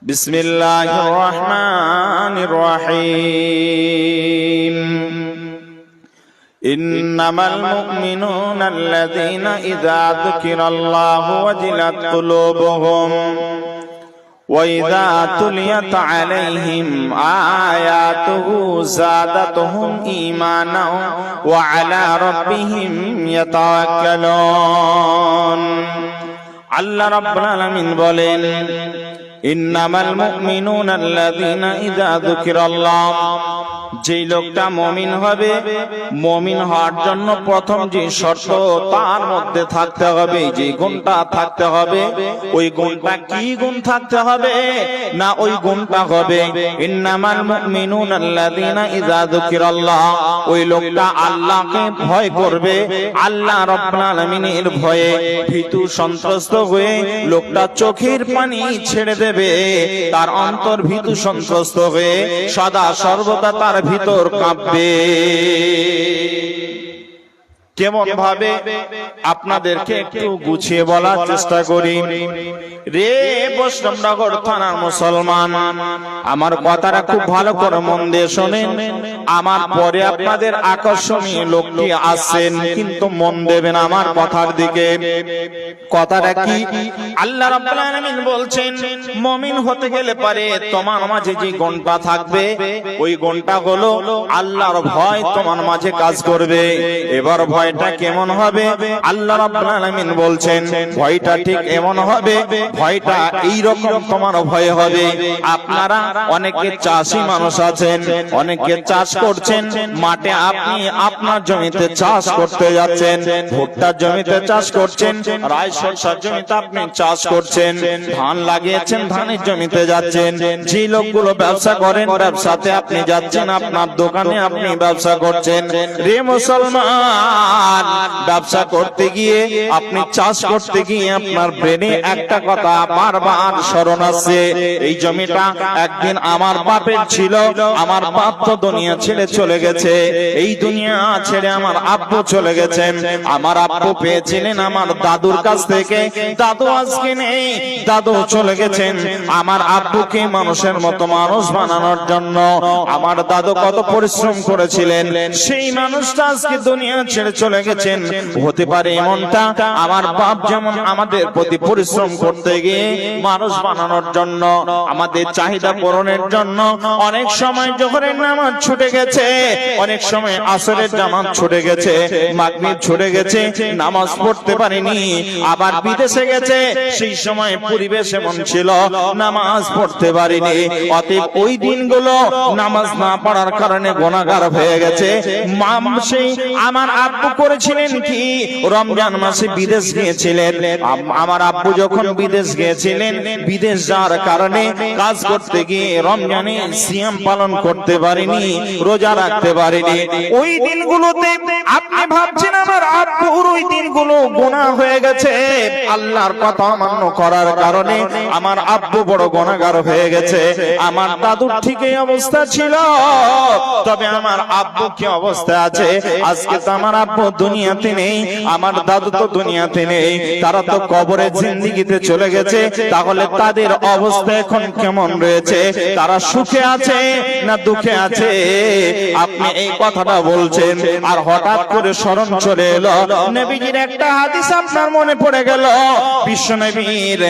বিসমিল্লাহির রহমানির রহিম। ইন্নামাল মুমিনুনা আল্লাযীনা ইযা যুকিরাল্লাহু ওয়াজিলাত কুলুবুহুম ওয়া ইযা তুলিয়াত আলাইহিম আয়াতুহু যাদাতুহুম ঈমানাও ওয়া আলা রাব্বিহিম ইয়াতাওয়াক্কালুন। আল্লাহ রাব্বুল আলামিন বলেন, ইন্নামাল মুমিনুনা আল্লাযীনা ইযা যুকিরাল্লাহ, যেই লোকটা মুমিন হবে, মুমিন হওয়ার জন্য প্রথম যে শর্ত তার মধ্যে থাকতে হবে, যে গুণটা থাকতে হবে, ওই গুণটা কি গুণ থাকতে হবে না, ওই গুণটা হবে ইন্নামাল মুমিনুনা আল্লাযীনা ইযা যুকিরাল্লাহ, ওই লোকটা আল্লাহকে ভয় করবে, আল্লাহ রাব্বুল আলামিনের ভয়ে ভীতু সন্ত্রস্ত হয়ে লোকটা চোখের পানি ছেড়ে দেবে, তার অন্তর ভীতু সন্ত্রস্ত হয়ে সদা সর্বদা তার ভিতর কাঁপবে। কেমন ভাবে আপনাদেরকে একটু গুছিয়ে বলার চেষ্টা করি। রে বৈষ্ণবনগর থানার মুসলমান, আমার কথাটা খুব ভালো করে মন দিয়ে শোনেন। আমার পরে আপনাদের আকর্ষণীয় লোকটি আসছেন, কিন্তু মন দেবেন আমার কথার দিকে। কথাটা কি? আল্লাহ রাব্বুল আলামিন বলছেন, মুমিন হতে গেলে পারে তোমার মাঝে যে গুণটা থাকবে, ওই গুণটা হলো আল্লাহর ভয় তোমার মাঝে কাজ করবে। এবার ভয়টা কেমন হবে? আল্লাহ রাব্বুল আলামিন বলছেন, ভয়টা ঠিক এমন হবে, ভয়টা এই রকম তোমার ভয় হবে। আপনারা অনেকে চাষী মানুষ আছেন, অনেকে চাষ করছেন, মাঠে আপনি আপনার জমিতে চাষ করতে যাচ্ছেন, ভুট্টার জমিতে চাষ করছেন, রাই সরষার জমিতে আপনি চাষ করছেন, ধান লাগিয়েছেন, ধানের জমিতে যাচ্ছেন। যে লোকগুলো ব্যবসা করেন, ব্যবসাতে আপনি যাচ্ছেন, আপনার দোকানে আপনি ব্যবসা করছেন। রে মুসলমান, ব্যবসা করতে গিয়ে, আপনি চাষ করতে গিয়ে আপনার ব্রেনে একটা কথা বারবার স্মরণ আসছে, এই জমিটা একদিন আমার বাপের ছিল, আমার বাপ তো দুনিয়া ছেড়ে চলে গেছে, এই দুনিয়া ছেড়ে আমার আব্বু চলে গেছেন, আমার আব্বু পেয়েছিলেন আমার দাদুর কাছ থেকে, দাদু আজকে নেই, দাদু চলে গেছেন। আমার আব্বুকে মানুষের মতো মানুষ বানানোর জন্য আমার দাদু কত পরিশ্রম করেছিলেন, সেই মানুষটা আজকে দুনিয়া ছেড়ে চলে গেছেন। হতে পারে এমনটা, আমার বাপ যেমন আমাদের প্রতি পরিশ্রম করতে গিয়ে মানুষ বানানোর জন্য, আমাদের চাহিদা পূরণের জন্য অনেক সময় জোহরের নামাজ ছুটে গেছে, অনেক সময় আসরের নামাজ ছুটে গেছে, মাগরিব ছুটে গেছে, নামাজ পড়তে পারেনি, আবার বিদেশে গেছে, সেই সময় পরিবেশ এমন ছিল নামাজ পড়তে পারেনি। অতএব ওই দিনগুলো নামাজ না পড়ার কারণে গুনাহগার হয়ে গেছে। সেই আমার আব্বু করেছিলেন কি, রমজান মাসে বিদেশ গিয়েছিলেন। আমার আব্বু যখন বিদেশ গিয়েছিলেন, বিদেশ যাওয়ার কারণে কাজ করতে গিয়ে রমজানে সিয়াম পালন করতে পারেনি, রোজা রাখতে পারেনি। ওই দিনগুলোতে আপনি ভাবছেন আমার আব্বুর ওই দিনগুলো গুনাহ হয়ে গেছে, আল্লাহর কথা অমান্য করার কারণে আমার আব্বু বড় গুনাহগার হয়ে গেছে। আমার দাদুর ঠিকই অবস্থা ছিল, তবে আমার আব্বু কি অবস্থা আছে আজকে? তো আমার আব্বু দুনিয়াতে নেই, আমার দাদু তো দুনিয়াতে নেই, তারা তো কবরে জিন্দেগিতে চলে গেছে। তাহলে তাদের অবস্থা এখন কেমন রয়েছে? তারা সুখে আছে না দুঃখে আছে? আপনি এই কথাটা বলছেন, আর হঠাৎ করে স্মরণ চলে এলো নবীজির একটা হাদিস আপনার মনে পড়ে গেল। বিশ্ব নবীর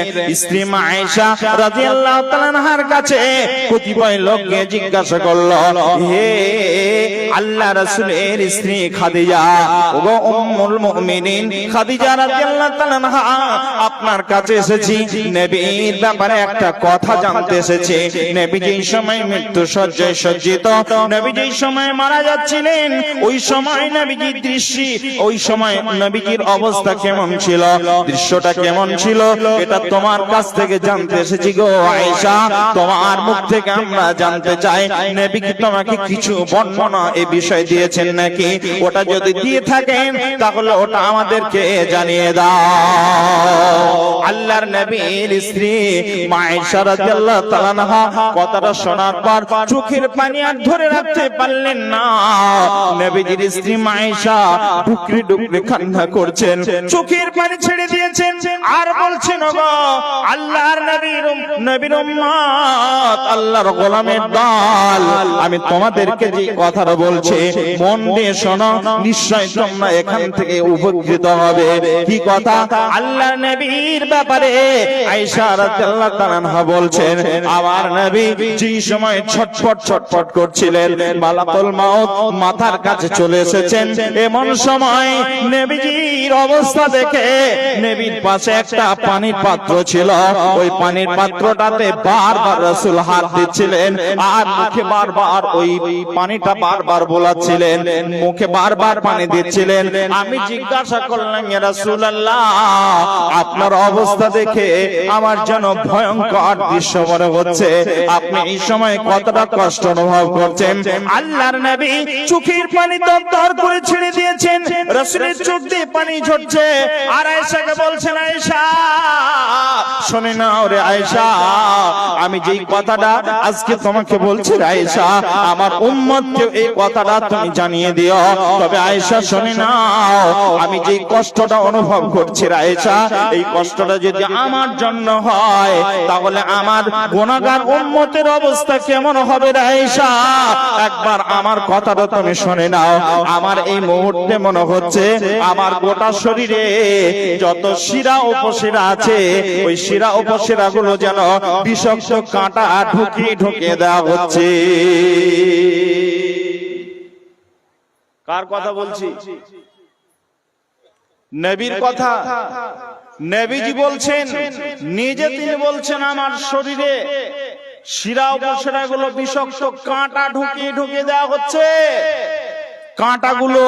স্ত্রী মা আয়েশা রাদিয়াল্লাহু তাআলা আনহার কাছে কতিপয় লোক গিয়ে জিজ্ঞাসা করলো, হে আল্লাহ রাসূলের স্ত্রী খাদিজা, ওগো উম্মুল মুমিনিন খাদিজা রাদিয়াল্লাহু তাআলা আনহা, আপনার কাছে এসেছি, নবীর ব্যাপারে একটা কথা জানতে এসেছি। নবী যেই সময় মৃত্যু শয্যায় সজ্জিত, নবী যেই সময় মারা যাচ্ছিলেন, ওই সময় নবীজির দৃশ্য, ওই সময় নবীজির অবস্থা কেমন ছিল, দৃশ্যটা কেমন ছিল, এটা তোমার কাছ থেকে জানতে এসেছি গো আয়েশা। তোমার মুখ থেকে আমরা জানতে চাই, নবী কি তোমাকে কিছু বর্ণনা এই বিষয় দিয়েছেন নাকি? ওটা যদি দিয়ে থাকেন তাহলে ওটা আমাদেরকে জানিয়ে দাও। আল্লাহর নবীর স্ত্রী মা আয়েশা রাদিয়াল্লাহু তাআলা আনহা কথাটা শোনার পর চোখের পানি আর ধরে রাখতে পারলেন না। নবীজির স্ত্রী মা আয়েশা ডুকরে ডুকরে কান্না করছেন, চোখের পানি ছেড়ে দিয়েছেন আর বলছেন, ওগো আল্লাহর নবীর উম্মত, আল্লাহর গোলামের দল, আমি তোমাদেরকে যে কথাটা বলছি মন দিয়ে শোনো, নিশ্চয় তোমরা এখান থেকে উপকৃত হবে। কি কথা? আল্লাহর নবীর ব্যাপারে আয়েশা রাদিয়াল্লাহু তাআলা আনহা বলছেন, আমার নবী যে সময় ছটফট ছটফট করছিলেন, মালাকুল মাউত মাথার কাছে চলে এসেছেন, এমন সময় নবীজির অবস্থা দেখে নবীর পাশে একটা পানির পাত্র ছিল, ওই পানির পাত্রটাতে বারবার রাসূল হাত দিচ্ছিলেন আর মুখে বারবার ওই পানিটা বারবার বোলাচ্ছিলেন, মুখে বারবার পানি দিচ্ছিলেন। আমি জিজ্ঞাসা করলাম, ইয়া রাসূলুল্লাহ, আপনার অবস্থা দেখে আমার যেন ভয়ঙ্কর দৃশ্য মনে হচ্ছে, আপনি এই সময় কতটা কষ্ট অনুভব করছেন? আল্লাহর নবী চোখের পানি দরদর করে ছেড়ে দিয়েছেন, রাসূলের চোখ দিয়ে পানি ঝরছে, আর আয়েশাকে বলছেন, আয়েশা শুনে নাও রে আয়েশা, আমি যেই কথাটা আজকে তোমাকে বলছি আয়েশা, আমার উম্মতকে এই কথাটা তুমি জানিয়ে দিও। তবে আয়েশা শুনে নাও, আমি যেই কষ্টটা অনুভব করছি আয়েশা, এই কষ্টটা যদি আমার জন্য হয় তাহলে আমার গুনাহগার উম্মতের অবস্থা কেমন হবে আয়েশা? একবার আমার কথাটা তুমি শুনে নাও। আমার এই মুহূর্তে মনে হচ্ছে আমার গোটা শরীরে যত শিরা উপশিরা আছে, ওই শিরা উপশিরা গুলো যেন বিষাক্ত কাঁটা ঢুকিয়ে দেওয়া হচ্ছে। কার কথা বলছি? নবীর কথা। নবীজি বলছেন, নিজে তিনি বলছেন, আমার শরীরে শিরা উপশিরা গুলো বিষাক্ত কাঁটা ঢুকিয়ে দেওয়া হচ্ছে, কাঁটাগুলো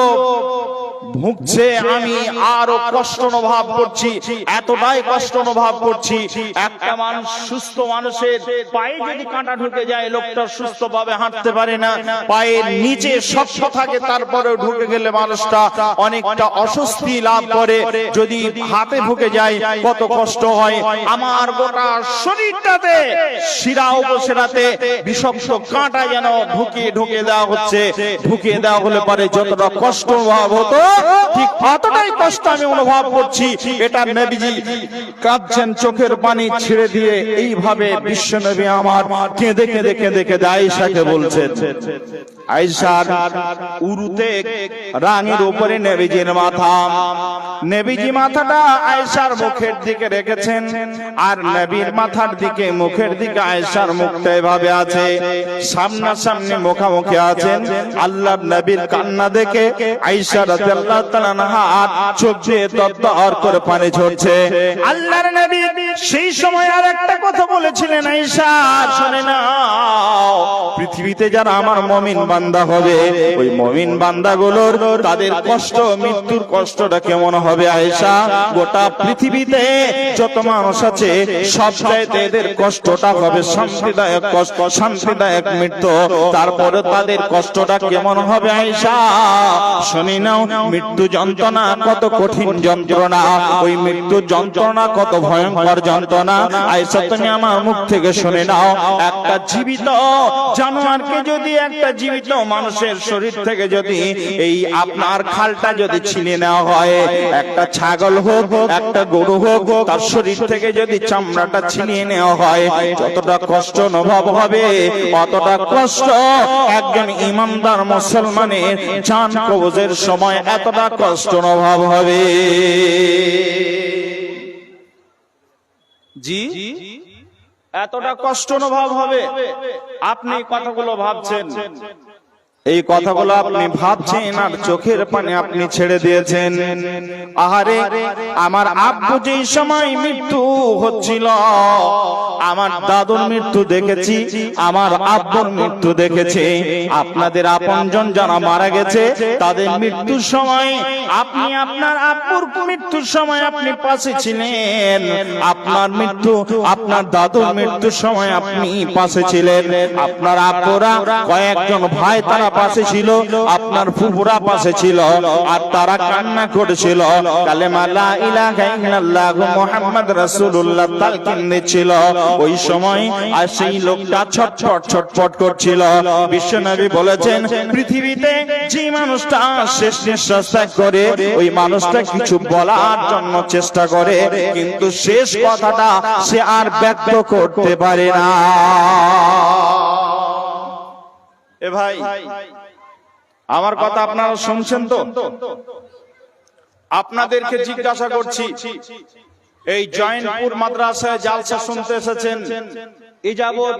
ভুগছে, আমি আরো কষ্ট অনুভব করছি, এতটাই কষ্ট অনুভব করছি। একটা মানুষ, সুস্থ মানুষের পায়ে যদি কাঁটা ঢুকে যায়, লোকটা সুস্থভাবে হাঁটতে পারে না, পায়ের নিচে শক্ত থাকে, তারপরেও ঢুকে গেলে মানুষটা অনেকটা অস্বস্তি লাভ করে। যদি হাতে ঢুকে যায় কত কষ্ট হয়। আমার গোটা শরীরটাতে শিরা উপশিরাতে বিষাক্ত কাঁটা যেন ঢুকিয়ে দেওয়া হচ্ছে। ঢুকিয়ে দেওয়া হলে পারে যতটা কষ্ট অনুভব হতো, ঠিক অতটাই কষ্ট আমি অনুভব করছি। এটা নবীজি কাঁদছেন, চোখের পানি ছেড়ে দিয়ে এইভাবে বিশ্বনবী আমার কেঁদে আয়েশাকে বলছেন। আয়েশার উরুতে রাঙের উপরে নবীজির মাথা, নবীজি মাথাটা আয়েশার মুখের দিকে রেখেছেন, আর নবীর মাথার দিকে মুখের দিকে আয়েশার মুখটা এভাবে আছে, সামনাসামনি মুখামুখি আছেন। আল্লাহর নবীর কান্না দেখে আয়েশা রাদিয়াল্লাহু তাআলা আনহা চোখ দিয়ে দরদর করে পানি ঝরছে। আল্লাহর নবী সেই সময় আর একটা কথা বলেছিলেন, আয়েশা শুনে নাও, পৃথিবীতে যারা আমার মুমিন বান্দা হবে, ওই মুমিন বান্দাগুলোর তাদের কষ্ট, মৃত্যুর কষ্টটা কেমন হবে আয়েশা? গোটা পৃথিবীতে যত মানুষ আছে সব চাইতে এদের কষ্টটা হবে শান্তিদায়ক কষ্ট, শান্তিদায়ক মৃত্যু। তারপরে তাদের কষ্টটা কেমন হবে আয়েশা? শুনি নাও, মৃত্যু যন্ত্রণা কত কঠিন যন্ত্রণা, ওই মৃত্যু যন্ত্রণা কত ভয়ঙ্কর যন্ত্রণা। আয়েশা তুমি আমার মুখ থেকে শুনে নাও, একটা জীবিত জানোয়ারকে যদি, একটা জীবিত মানুষের শরীর থেকে যদি এই আপনার খালটা যদি ছিনিয়ে নেওয়া হয়, একটা ছাগল হোক, একটা গরু হোক, তার শরীর থেকে যদি চামড়াটা ছিনিয়ে নেওয়া হয়, যতটা কষ্ট অনুভব হবে, অতটা কষ্ট একজন ইমানদার মুসলমানের জান কবজের সময় এতটা কষ্ট অনুভব হবে। জি, এতটা কষ্ট অনুভব হবে। আপনি কথাগুলো ভাবছেন, এই কথাগুলো আপনি ভাবছেন আর চোখের পানি আপনি ছেড়ে দিয়েছেন। আহারে, আমার আব্বু যেই সময় মৃত্যু হচ্ছিল, আমার দাদুর মৃত্যু দেখেছি, আমার আব্বুর মৃত্যু দেখেছি। আপনাদের আপনজন যারা মারা গেছে তাদের মৃত্যুর সময় আপনি আপনার আব্বুর মৃত্যুর সময় আপনি পাশে ছিলেন, আপনার মৃত্যু আপনার দাদুর মৃত্যুর সময় আপনি পাশে ছিলেন, আপনার আব্বুরা কয়েকজন ভাই তারা পাশে ছিল, আপনার ফুফুরা পাশে ছিল, আর তারা কান্না করেছিল, কালেমা লা ইলাহা ইল্লাল্লাহ মুহাম্মদ রাসূলুল্লাহ তালকিন দিচ্ছিল। ওই সময় আর সেই লোকটা ছটফট ছটফট করছিল। বিশ্বনবী বলেছেন, পৃথিবীতে যে মানুষটা শেষ নিঃশ্বাস ত্যাগ করে ওই মানুষটা কিছু বলার জন্য চেষ্টা করে, কিন্তু শেষ কথাটা সে আর ব্যক্ত করতে পারে না। এ ভাই, আমার কথা আপনারা শুনছেন তো? আপনাদেরকে জিজ্ঞাসা করছি, এই জয়ন্তপুর মাদ্রাসায় জালসা শুনতে এসেছেন, এই যাবৎ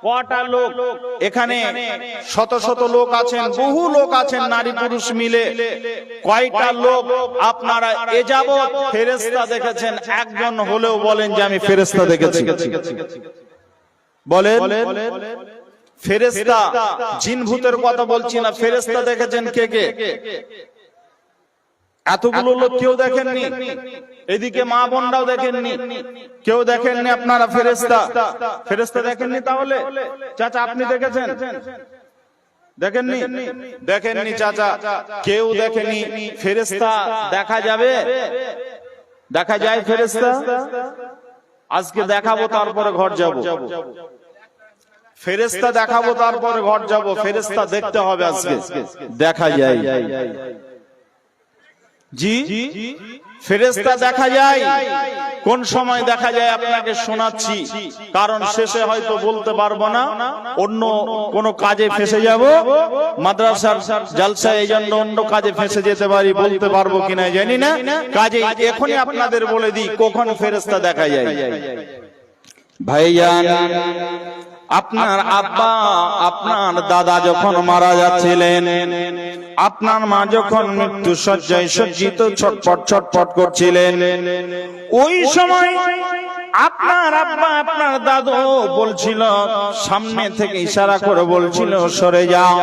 কটা লোক এখানে, শত শত লোক আছেন, বহু লোক আছেন, নারী পুরুষ মিলে, কয়টা লোক আপনারা এ যাবৎ ফেরেশতা দেখেছেন? একজন হলেও বলেন যে আমি ফেরেশতা দেখেছি। বলেন, ফেরেশতা, জিন ভূতের কথা বলছি না, ফেরেশতা দেখেছেন কে কে? এতগুলো লোক কেউ দেখেননি? এদিকে মা বোনরাও দেখেননি, কেউ দেখেননি আপনারা ফেরেশতা? ফেরেশতা দেখেননি? তাহলে চাচা আপনি দেখেছেন? দেখেননি? দেখেননি চাচা, কেউ দেখেনি। ফেরেশতা দেখা যাবে? দেখা যায় ফেরেশতা? আজকে দেখাবো, তারপরে ঘর যাব। ফেরেশতা দেখাবো, তারপরে ঘর যাব। ফেরেশতা দেখতে হবে, আজকে দেখা যায়। জি, ফেরেশতা দেখা যায়। কোন সময় দেখা যায় আপনাকে শোনাচ্ছি, কারণ শেষে হয়তো বলতে পারবো না, অন্য কোন কাজে ফেসে যাব, মাদ্রাসার জালসা, এই জন্য অন্য কাজে ফেসে যেতে পারি, বলতে পারবো কিনা জানি না। কাজে এখনই আপনাদের বলে দিই কখন ফেরেশতা দেখা যায়। ভাইজান, আপনার আব্বা আপনার দাদা যখন মারা যাচ্ছিলেন, আপনার মা যখন মৃত্যু শয্যায় সজ্জিত ছটফট ছটফট করছিলেন, ওই সময় আপনার আব্বা আপনার দাদু বলছিল, সামনে থেকে ইশারা করে বলছিল সরে যাও,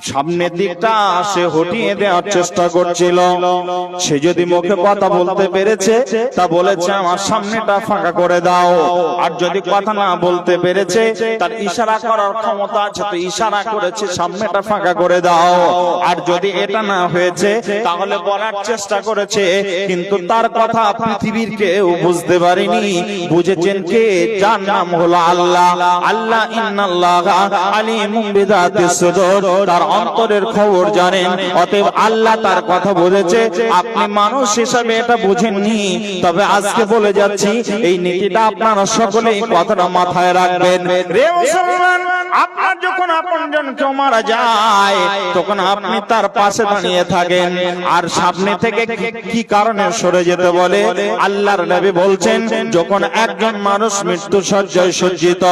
সামনের দিকটা সে হটিয়ে দেওয়ার চেষ্টা করছিল। সে যদি মুখে কথা বলতে পেরেছে তা বলেছে আমার সামনেটা ফাঁকা করে দাও, আর যদি কথা না বলতে পেরেছে, তার ইশারা করার ক্ষমতা আছে, তো ইশারা করেছে সামনেটা ফাঁকা করে দাও। আর যদি এটা না হয়েছে তাহলে বলার চেষ্টা করেছে, কিন্তু তার কথা পৃথিবীর কেউ বুঝতে পারেনি। বুঝেছেন কে? যার নাম হলো আল্লাহ। আল্লাহ ইন্নাল্লাহা আলিমুম বিযাতিস সুদূর, তার অন্তরের খবর জানেন। অতএব আল্লাহ তার কথা বুঝেছে, আপনি মানুষ হিসাবে এটা বুঝেননি। তবে আজকে বলে যাচ্ছি, এই নীতিটা আপনারা সকলেই কথাটা মাথায় রাখবেন। রে মুসলমান, আপনার যখন আপনজন কেউ মারা যায় তখন আপনি তার পাশে দাঁড়িয়ে থাকেন, আর সামনে থেকে কি কারণে সরে যেতে বলে? আল্লাহর নবী বলছেন, যখন একজন মানুষ মৃত্যু শয্যায় সজ্জিত,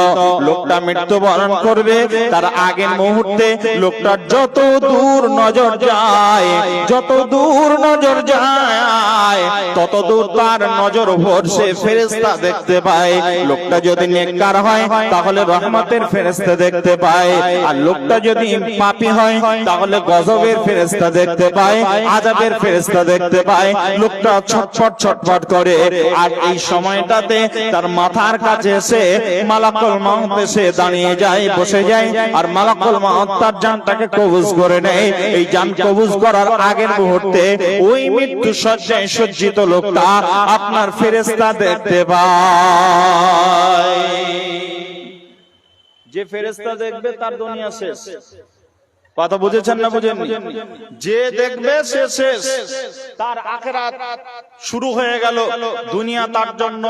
লোকটা মৃত্যুবরণ করবে, তার আগের মুহূর্তে লোকটার যত দূর নজর যায়, যত দূর নজর যায়, তত দূর তার নজর ভরসে ফেরেশতা দেখতে পায়। লোকটা যদি নেককার হয় তাহলে রহমতের ফেরেশতা দেখতে পায়, আর লোকটা যদি পাপী হয় তাহলে গজবের ফেরেশতা দেখতে পায়, আযাবের ফেরেশতা দেখতে পায়। লোকটা ছটফট ছটফট করে, আর এই সময়টাতে তার মাথার কাছে এসে মালাকুল মউত এসে দাঁড়িয়ে যায়, বসে যায়, আর মালাকুল মউত তার জানটাকে কবজ করে নেয়। এই জান কবজ করার আগের মুহূর্তে ওই মৃত্যু শয্যায় সজ্জিত লোকটা আপনার ফেরেশতা দেখতে পায়। যে ফেরেশতা দেখবে তার দুনিয়া শেষ। কথা বুঝেছেন না বুঝেননি? যে দেখবে সে শেষ, তার আখিরাত শুরু হয়ে গেল, দুনিয়া তার জন্য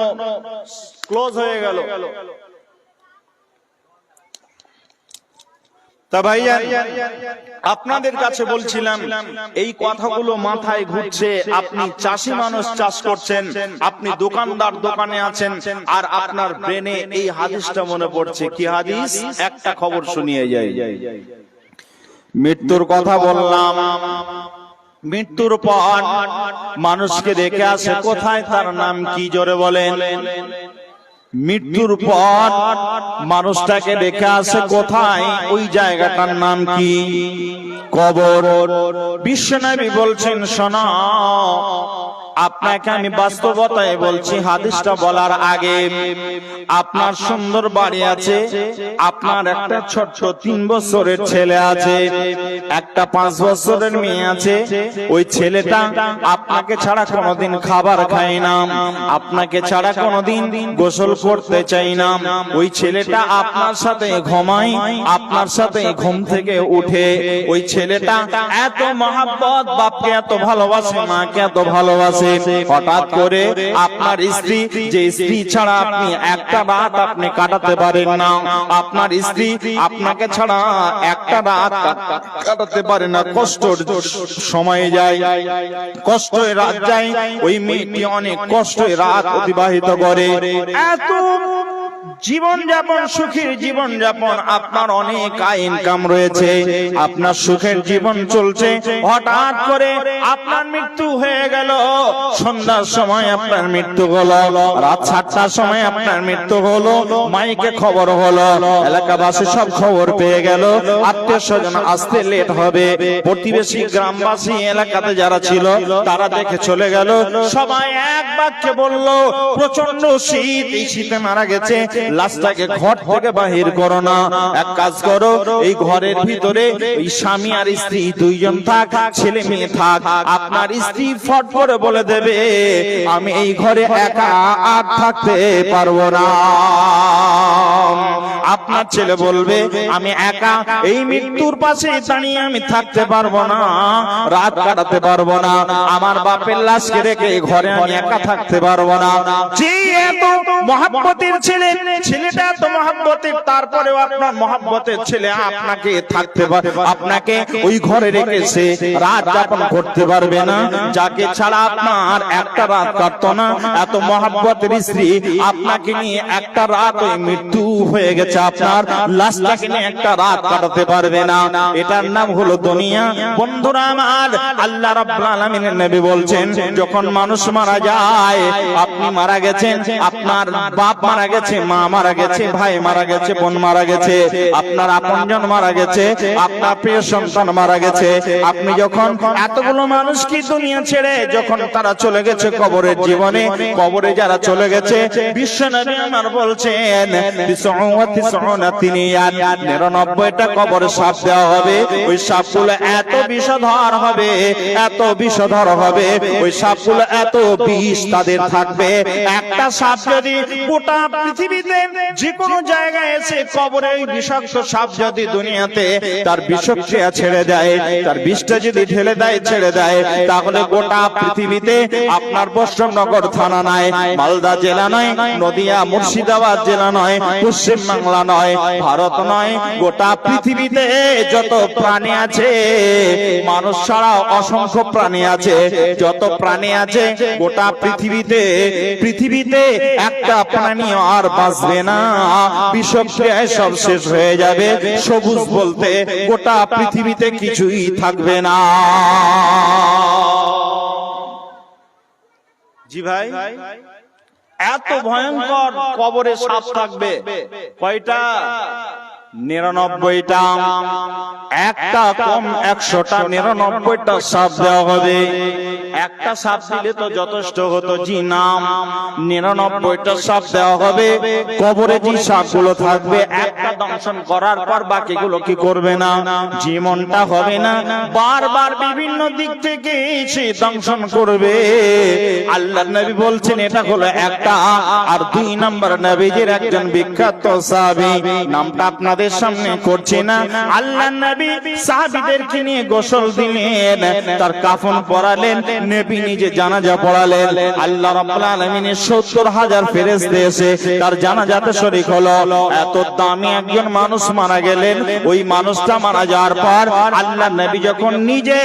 ক্লোজ হয়ে গেল। তা ভাইয়া, আপনাদের কাছে বলছিলাম, এই কথাগুলো মাথায় ঘুরছে। আপনি চাষি মানুষ, চাষ করছেন, আপনি দোকানদার, দোকানে আছেন, আর আপনার ব্রেনে এই হাদিসটা মনে পড়ছে। কি হাদিস? একটা খবর শুনিয়ে যায়। মৃত্যুর কথা বললাম, মৃত্যুর পর মানুষকে রেখে আসে কোথায়? তার নাম কি? জোরে বলেন। মৃত্যুর পর মানুষটাকে রেখে আসে কোথায়? ওই জায়গাটার নাম কি? কবর। বিশ্বনবী বলছেন, শোনো, আপনাকে আমি বাস্তবতায় বলছি, হাদিসটা বলার আগে, আপনার সুন্দর বাড়ি আছে, আপনার একটা ছোট্ট 3 বছরের ছেলে আছে, একটা 5 বছরের মেয়ে আছে। ওই ছেলেটা আপনাকে ছাড়া কোনোদিন খাবার খায় না, আপনাকে ছাড়া কোনোদিন গোসল করতে চাই না। ওই ছেলেটা আপনার সাথে ঘুমায়, আপনার সাথে ঘুম থেকে উঠে। ওই ছেলেটা এত মহব্বত, বাপকে এত ভালোবাসে, মাকে এত ভালোবাসে। হঠাৎ করে আপনার স্ত্রী, যে স্ত্রী ছাড়া আপনি একটা রাত আপনি কাটাতে পারেন না, আপনার স্ত্রী আপনাকে ছাড়া একটা রাত কাটাতে পারে না, কষ্টের সময় যায়, কষ্টের রাত যায়। ওই মেয়েটি অনেক কষ্টে রাত অতিবাহিত করে। এত জীবন যাপন, সুখের জীবন যাপন, আপনার অনেক আয় ইনকাম রয়েছে, আপনার সুখের জীবন চলছে। হঠাৎ করে আপনার মৃত্যু হয়ে গেল। সন্ধ্যার সময় আপনার মৃত্যু হলো, রাত 7টার সময় আপনার মৃত্যু হলো, মাইকে খবর হলো, এলাকাবাসী সব খবর পেয়ে গেল। আত্মীয় স্বজন আসতে লেট হবে, প্রতিবেশী গ্রামবাসী এলাকাতে যারা ছিল তারা দেখে চলে গেল। সবাই এক বাক্যে বলল, প্রচন্ড শীত, এই শীতে মারা গেছে, লাশটাকে ঘর থেকে বাহির করো না, এক কাজ করো, এই ঘরের ভিতরে এই স্বামী আর স্ত্রী দুইজন থাক, ছেলে মেয়ে থাক। আপনার স্ত্রী ফট করে বলে দেবে, আমি এই ঘরে একা আর থাকতে পারবো না। আপনার ছেলে বলবে, আমি একা এই মৃত্যুর পাশে দাঁড়িয়ে আমি থাকতে পারবো না, রাত কাটাতে পারবো না, আমার বাপের লাশকে রেখে ঘরে আমি একা থাকতে পারবো না। যে এত মহব্বতের ছেলে, ছেলেটা এত মহব্বতের, তারপরেও আপনার মহব্বতের ছেলে আপনাকে থাকতে পারে, আপনাকে ওই ঘরে রেখেছে, রাত যাপন করতে পারবে না, যাকে ছাড়া আপনার একটা রাত কাটতো না, এত মহব্বতের স্ত্রী আপনাকে নিয়ে একটা রাত ওই মৃত্যু হয়ে গেছে, আপনার লাশটাকে নিয়ে একটা রাত কাটাতে পারবে না। এটার নাম হলো দুনিয়া। বন্ধুরা আমার, আল্লাহ রাব্বুল আলামিনের নবী বলছেন, যখন মানুষ মারা যায়, আপনি মারা গেছেন, আপনার বাপ মারা গেছে, মা মারা গেছে, ভাই মারা গেছে, বোন মারা গেছে, আপনার আপনজন মারা গেছে, আপনার প্রিয় সন্তান মারা গেছে, আপনি যখন এতগুলো মানুষ কি দুনিয়া ছেড়ে যখন তারা চলে গেছে কবরের জীবনে, কবরে যারা চলে গেছে, বিশ্বনবী আমার বলছেন, 99টা কবরে সাপ দেওয়া হবে। ওই সাপগুলো এত বিষধর হবে, এত বিষধর হবে, ওই সাপগুলো এত বিষ তাদের থাকবে। একটা সাপ যদি গোটা পৃথিবীতে যে কোনো জায়গায় এসে কবরে ওই বিষাক্ত সাপ যদি দুনিয়াতে তার বিষক্রিয়া ছেড়ে দেয়, তার বিষটা যদি ঢেলে দেয়, ছেড়ে দেয়, তাহলে গোটা পৃথিবীতে আপনার বৈষ্ণবনগর থানা নয়, মালদা জেলা নয়, নদিয়া মুর্শিদাবাদ জেলা নয়, পশ্চিম বাংলা নয়, ভারত নয়, গোটা পৃথিবীতে যত প্রাণী আছে, মানুষ ছাড়া অসংখ্য প্রাণী আছে, যত প্রাণী আছে গোটা পৃথিবীতে একটা প্রাণী আর বাঁচবে না, বিষক্রিয়ায় সব শেষ হয়ে যাবে। সবুজ বলতে গোটা পৃথিবীতে কিছুই থাকবে না। জি ভাই, এত ভয়ঙ্কর কবরে সাপ থাকবে। কয়টা? 99টা। একটা কম 100টা, 99টা সাপ দেওয়া হবে। একটা সাপ দিলে তো যথেষ্ট হতো, জি নাম 99টা সাপ দেওয়া হবে। কবরে যে সাপগুলো থাকবে, একটা দংশন করার পর বাকিগুলো কি করবে না, জীবনটা হবে না, বারবার বিভিন্ন দিক থেকে সে দংশন করবে। আল্লাহর নবী বলছেন, এটা হলো একটা। আর 2 নম্বর নবীজির একজন বিখ্যাত সাহাবী, নামটা আপনাদের সামনে করছি না, আল্লাহর নবী সাহাবীদেরকে নিয়ে গোসল দিলেন, তার কাফন পরালেন, নবী নিজে জানাজা পড়ালেন। আল্লাহ রাব্বুল আলামিনের 70,000 ফেরেশতা এসে তার জানাজাতে শরীক হলো। এত দামি একজন মানুষ মারা গেলেন। ওই মানুষটা মারা যাওয়ার পর আল্লাহর নবী যখন নিজে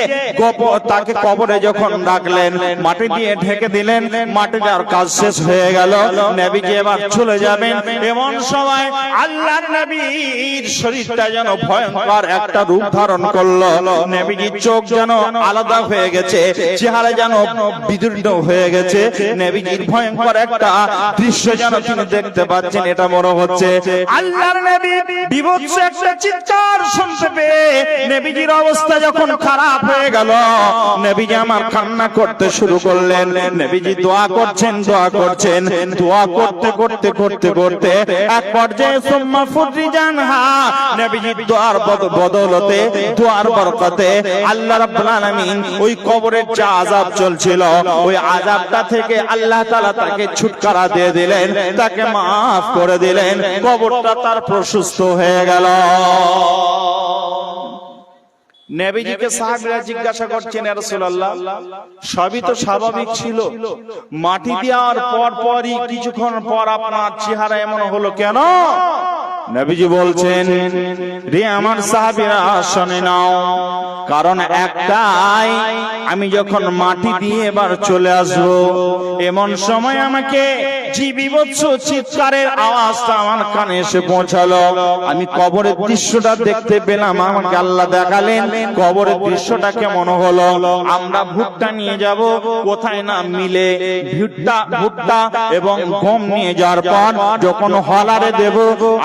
তাকে কবরে যখন রাখলেন, মাটি দিয়ে ঢেকে দিলেন, মাটি দেওয়ার কাজ শেষ হয়ে গেল, নবীজি এবার চলে যাবেন। এমন সময় আল্লাহর নবী নবীজির শরীরটা যেন ভয়ঙ্কর একটা রূপ ধারণ করলো। নবীজির চোখ যেন আলাদা হয়ে গেছে, চেহারা যেন বিদীর্ণ হয়ে গেছে। নবীজির ভয়ঙ্কর একটা দৃশ্য যেন তিনি দেখতে পাচ্ছেন। এটা মনে হচ্ছে আল্লাহর নবী বিভৎস একটা চিৎকার শুনতে পেয়ে নবীজির অবস্থা যখন খারাপ হয়ে গেল, নবীজি আমার কান্না করতে শুরু করলেন। নবীজি দোয়া করছেন, দোয়া করছেন, দোয়া করতে করতে করতে করতে এক পর্যায়ে সুম্মা ফুররিজানহা, নবীজির দোয়ার বদৌলতে, দোয়ার বরকতে আল্লাহ রাব্বুল আলামিন ওই কবরের যে আযাব চলছিল, ওই আযাবটা থেকে আল্লাহ তাআলা তাকে ছুটকারা দিয়ে দিলেন, তাকে মাফ করে দিলেন। কবরটা তার প্রশস্ত হয়ে গেল। নবীজিকে সাহাবীরা জিজ্ঞাসা করছেন, ইয়া রাসূলুল্লাহ, সবই তো স্বাভাবিক ছিল, মাটি দেওয়ার পরই কিছুক্ষণ পর আপনার চেহারা এমন হলো কেন? নবীজি বলছেন, রে আমার সাহাবীরা শুনে নাও, কারণ একটাই, আমি যখন মাটি দিয়ে এবার চলে আসবো, এমন সময় আমাকে যে বিভৎস চিৎকারের আওয়াজটা আমার কানে এসে পৌঁছালো, আমি কবরের দৃশ্যটা দেখতে পেলাম। আমাকে আল্লাহ দেখালেন কবরের দৃশ্যটা কেমন হলো। আমরা ভুট্টা নিয়ে যাব, কোথায় না মিলে ভুট্টা এবং গম নিয়ে যাওয়ার পর যখন হলারে দেব,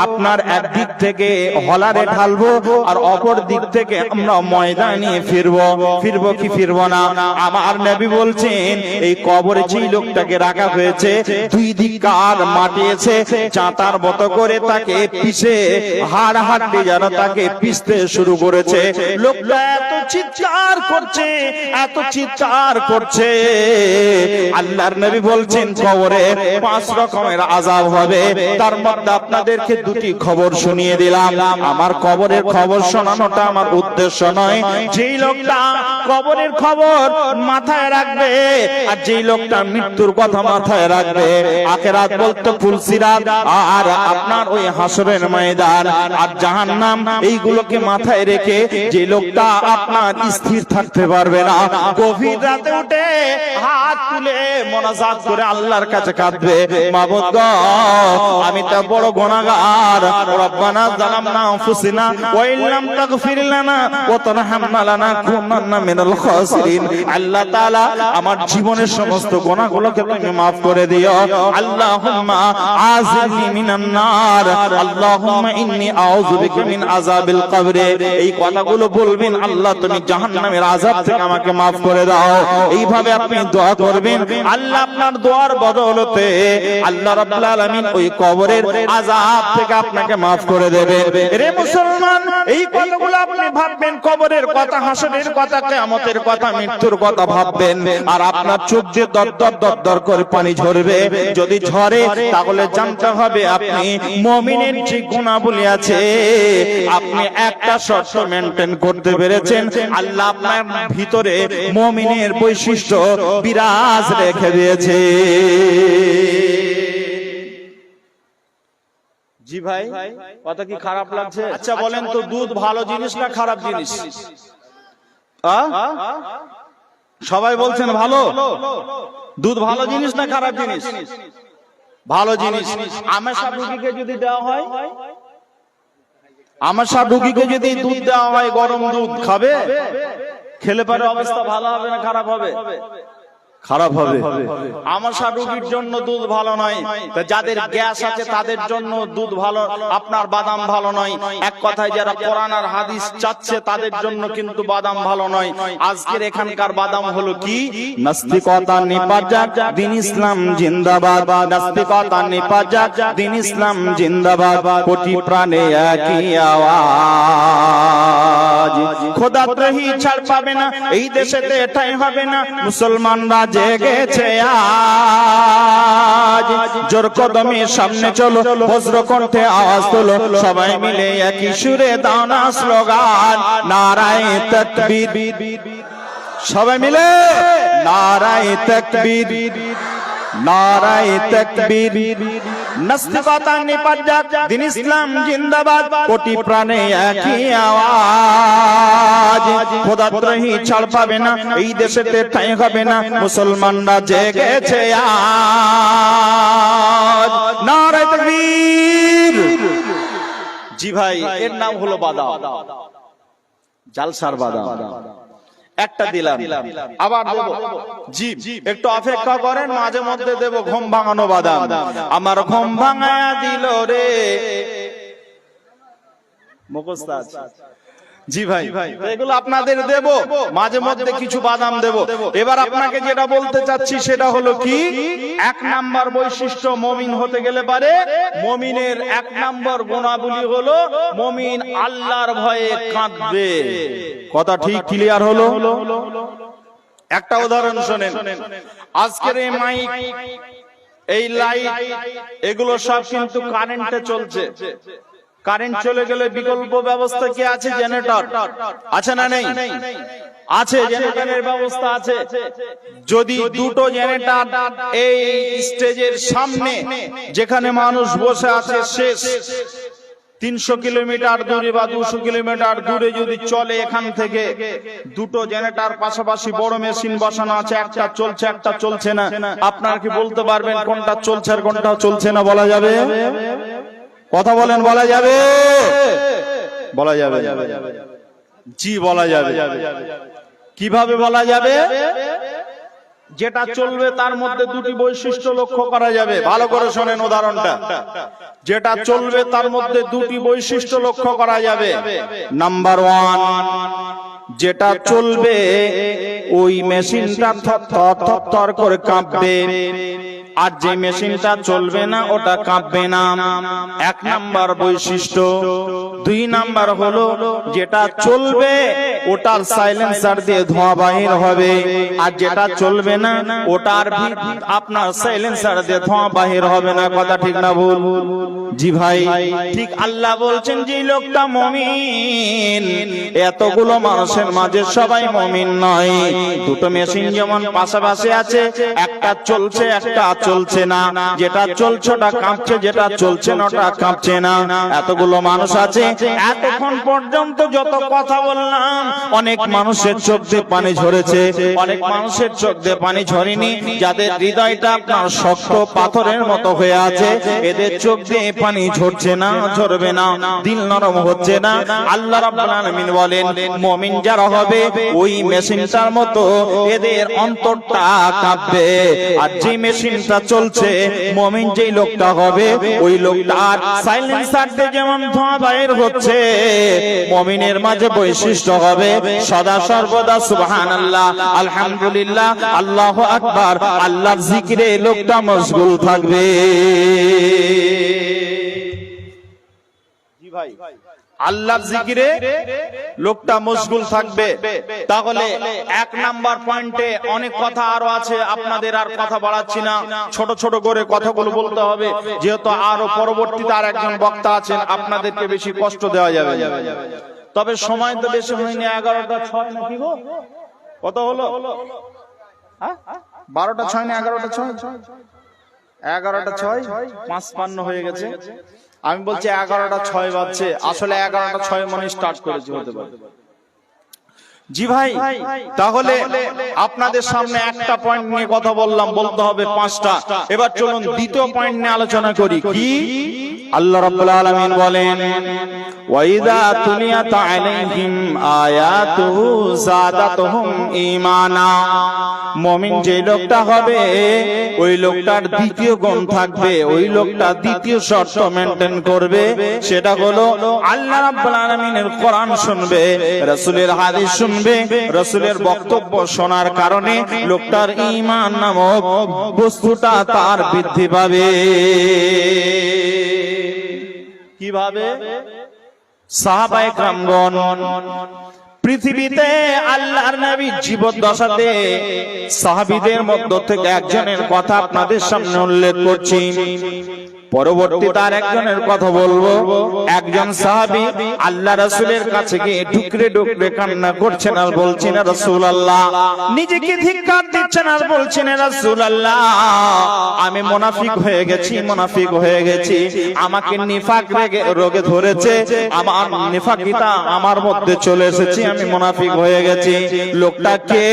আপনার একদিক থেকে হলারে ঢালবো আর অপর দিক থেকে আমরা ময়দা নিয়ে ফিরবো কি ফিরবো না? আমার নবী বলছেন, এই কবরে যে লোকটাকে রাখা হয়েছে, দুই দিককার মাটি আছে, চাতার মতো করে তাকে পিষে হাড় হাড়ে যেন তাকে পিষতে শুরু করেছে। লোকটা এত চিৎকার করছে, এত চিৎকার করছে, আল্লাহর নবী বলছেন কবরে 5 রকমের আযাব হবে। তার মধ্যে আপনাদেরকে দুটি খবর শুনিয়ে দিলাম। আমার কবরের খবর শোনানোটা আমার উদ্দেশ্য নয়। যেই লোকটা কবরের খবর মাথায় রাখবে আর যেই লোকটা মৃত্যুর কথা মাথায় রাখবে, আখিরাত বলতে ফুলসিরাত আর আপনার ওই হাসরের ময়দান আর জাহান্নাম, এইগুলোকে মাথায় রেখে যে লোকটা আপনার স্থির থাকতে পারবে না, গভীর রাতে উঠে হাত তুলে মোনাজাত করে আল্লাহর কাছে কাঁদবে, মাবুদ গো, আমি তো বড় গুনাহগার, রব্বানা যালামনা আনফুসিনা ওয়া ইল্লাম তাগফির লানা ওয়া তারহামনা লানাকুনান্না মিনাল খাসিরিন। আল্লাহ তাআলা আমার জীবনের সমস্ত গুনাহগুলোকে তুমি maaf করে দিও। আল্লাহুম্মা আযিবনি মিনান নার, আল্লাহুম্মা ইন্নী আউযু বিকা মিন আযাবিল কবর। এই কথাগুলো বলবেন, আল্লাহ তুমি জাহান্নামের আযাব থেকে আমাকে maaf করে দাও। এইভাবে আপনি দোয়া করবেন, আল্লাহ আপনার দোয়ার বদৌলতে আল্লাহ রাব্বুল আলামিন ওই কবরের আযাব থেকে আপনাকে maaf করে দেবে। রে মুসলমান, এই কথাগুলো আপনি ভাববেন, কবরের কথা, হাসরের কথা, কিয়ামতের কথা, মৃত্যুর কথা ভাববেন, আর আপনার চোখ দিয়ে দর করে পানি ঝরবে। যদি ঝরে তাহলে জানতে হবে আপনি মুমিনের যে গুণাবলী আছে, আপনি একটা শর্ত মেইনটেইন করতে পেরেছেন। আল্লাহ আপনার ভিতরে মুমিনের বৈশিষ্ট্য বিরাজ রেখে দিয়েছে। জি ভাই, কথা কি খারাপ লাগছে? আচ্ছা বলেন তো, দুধ ভালো জিনিস না খারাপ জিনিস? সবাই বলছেন ভালো। দুধ ভালো জিনিস না খারাপ জিনিস? ভালো জিনিস। আমাশা রোগীকে যদি দেওয়া হয়, আমাশা রোগীকে যদি দুধ দেওয়া হয়, গরম দুধ খাবে? খেলে পারে অবস্থা ভালো হবে না খারাপ হবে? খারাপ হবে। আমাশা রোগীর জন্য দুধ ভালো নয়, যাদের গ্যাস আছে তাদের জন্য দুধ ভালো, আপনার বাদাম ভালো নয়। এক কথায় যারা কোরআন আর হাদিস চাচ্ছে তাদের জন্য কিন্তু বাদাম ভালো নয়। আজকের এখানকার বাদাম হলো কি? নাস্তিকতা নিপাজাক, দিন ইসলাম জিন্দাবাদ। নাস্তিকতা নিপাজাক, দিন ইসলাম জিন্দাবাদ। কোটি প্রাণে একই আওয়াজ, খোদাদ্রোহী ছাড় পাবে না, এই দেশেতে এটাই হবে না। মুসলমানরা জেগেছে আজ, জোর কদমে সামনে চলো, বজ্র কণ্ঠে আওয়াজ তোলো, সবাই মিলে একই সুরে দাও না স্লোগান, নারায়ে তাকবীর। সবাই মিলে নারায়ে তাকবীর, নারায়ে তাকবীর। নাস্তিকতা নিপাত, দিন ইসলাম জিন্দাবাদ। কোটি প্রাণে একই আওয়াজ, খোদাদ্রোহী ছাড় পাবে না, এই দেশেতে ঠাঁই হবে না। মুসলমানরা জেগেছে আজ, নারায়ে তাকবীর। জি ভাই, এর নাম হলো বাদাম, জালসার বাদাম। একটা দিলাম, আবার দেব। জি, একটু অপেক্ষা করেন, মাঝে মধ্যে দেব ঘুম ভাঙানো বাদাম। আমার ঘুম ভাঙায়া দিল রে মুখস্থ আছে। জি ভাই, এগুলো আপনাদের দেব, মাঝে মধ্যে কিছু বাদাম দেব। এবার আপনাকে যেটা বলতে চাচ্ছি সেটা হলো কি, এক নাম্বার বৈশিষ্ট্য মুমিন হতে গেলে পারে, মুমিনের এক নাম্বার গুণাবলী হলো মুমিন আল্লাহর ভয়ে কাঁদবে। কথা ঠিক ক্লিয়ার হলো? একটা উদাহরণ শোনেন। আজকের এই মাইক, এই লাইট, এগুলো সব কিন্তু কারেন্টে চলছে। কারেন্ট চলে গেলে বিকল্প ব্যবস্থা কি আছে? জেনারেটর আছে না নেই? আছে, জেনারেটরের ব্যবস্থা আছে। যদি দুটো জেনারেটর এই স্টেজের সামনে যেখানে মানুষ বসে আছে শেষ 300 কিলোমিটার দূরে বা 200 কিলোমিটার দূরে যদি চলে, এখান থেকে দুটো জেনারেটর পাশাপাশি বড় মেশিন বসানো আছে, একটা চলছে একটা চলছে না, আপনারা কি বলতে পারবেন কোনটা চলছে আর কোনটা চলছে না? বলা যাবে? কথা বলেন, বলা যাবে? বলা যাবে? জি বলা যাবে। কিভাবে বলা যাবে? যেটা চলবে তার মধ্যে দুটি বৈশিষ্ট্য লক্ষ্য করা যাবে। ভালো করে শোনেন উদাহরণটা। যেটা চলবে তার মধ্যে দুটি বৈশিষ্ট্য লক্ষ্য করা যাবে। নাম্বার 1, যেটা চলবে ওই মেশিনটা থর করে কাঁপবে, আর যে মেশিনটা চলবে না ওটা কাঁপবে না। এক নাম্বার বৈশিষ্ট্য। 2 নাম্বার হলো যেটা চলবে ওটার সাইলেন্সার দিয়ে ধোঁয়া বাহির হবে, আর যেটা চলবে না ওটার আপনার সাইলেন্সার দিয়ে ধোঁয়া বাহির হবে না। কথা ঠিক না ভুল? জি ভাই, ঠিক আল্লাহ বলছেন যে লোকটা মুমিন। এতগুলো মানুষের মাঝে সবাই মুমিন নয়। দুটো মেশিন যেমন পাশাপাশি আছে, একটা চলছে একটা চলছে না। যেটা চলছে ওটা কাঁপছে, যেটা চলছে না ওটা কাঁপছে না। এতগুলো মানুষ আছে, এতক্ষণ পর্যন্ত যত কথা বললাম, অনেক মানুষের চোখ দিয়ে পানি ঝরেছে, অনেক মানুষের চোখ দিয়ে পানি ঝরেনি। যাদের হৃদয়টা আপনার শক্ত পাথরের মতো হয়ে আছে, এদের চোখ দিয়ে পানি ঝরছে না, ঝরবে না, দিল নরম হচ্ছে না। আল্লাহ রাব্বুল আলামিন বলেন, মুমিন যারা হবে ওই মেশিনটার মতো এদের অন্তরটা কাঁপবে। আর যে মেশিনটা চলছে, মুমিন যেই লোকটা হবে ওই লোকটার সাইলেন্সার দিয়ে যেমন ধোঁয়া বাইর হচ্ছে, মুমিনের মাঝে বৈশিষ্ট্য হবে সদা সর্বদা সুবহানাল্লাহ, আলহামদুলিল্লাহ, আল্লাহু আকবার, আল্লাহর জিকিরে লোকটা মশগুল থাকবে। জি ভাই, আল্লাহর জিকিরে লোকটা মশগুল থাকবে। তাহলে 1 নাম্বার পয়েন্টে অনেক কথা আরো আছে, আপনাদের আর কথা বাড়াচ্ছি না, ছোট ছোট করে কথাগুলো বলতে হবে, যেহেতু আরো পরবর্তীতে আর একজন বক্তা আছেন, আপনাদেরকে বেশি কষ্ট দেওয়া যাবে। তবে সময় তো বেশি হয়নি, 11টা 6 নাকি গো? কত হলো? 12টা 6 না 11টা 6? 11টা 6, 55 হয়ে গেছে। আমি বলছি 11টা 6 বাজছে, আসলে 11টা 6 মনে স্টার্ট করেছি, হতে পারে। জি ভাই, তাহলে আপনাদের সামনে একটা পয়েন্ট নিয়ে কথা বললাম, বলতে হবে 5টা। এবার চলুন দ্বিতীয় পয়েন্ট নিয়ে আলোচনা করি। কি? আল্লাহ রাব্বুল আলামিন বলেন, ওয়াইদা তুলিয়াত আলাইহিম আয়াতুহু যাদাতুহুম ঈমানা। মুমিন যে লোকটা হবে ওই লোকটার দ্বিতীয় গুণ থাকবে, ওই লোকটা দ্বিতীয় শর্ত মেইনটেইন করবে, সেটা হলো আল্লাহ রাব্বুল আলামিনের কোরআন শুনবে, রাসূলের হাদিস শুনবে, রাসূলের বক্তব্য শোনার কারণে লোকটার ঈমান নামক বস্তুটা তার বৃদ্ধি পাবে। কিভাবে? সাহাবায়ে কেরামগণ পৃথিবীতে আল্লাহর নবী জীবদ্দশাতে সাহাবীদের মধ্য থেকে একজনের কথা আপনাদের সামনে উল্লেখ করছি, পরবর্তীতে আর একজনের কথা বলবো। একজন সাহাবী আল্লাহ রাসূলের কাছে গিয়ে ডুকরে ডুকরে কান্না করছেন আর বলছেন, রাসূলুল্লাহ, নিজেকে ধিক্কার দিচ্ছেন আর বলছেন, রাসূলুল্লাহ, আমি মুনাফিক হয়ে গেছি, মুনাফিক হয়ে গেছি, আমাকে নিফাক রোগে ধরেছে, আমার নিফাকিতা আমার মধ্যে চলে এসেছে, আমি মুনাফিক হয়ে গেছি। লোকটা কে?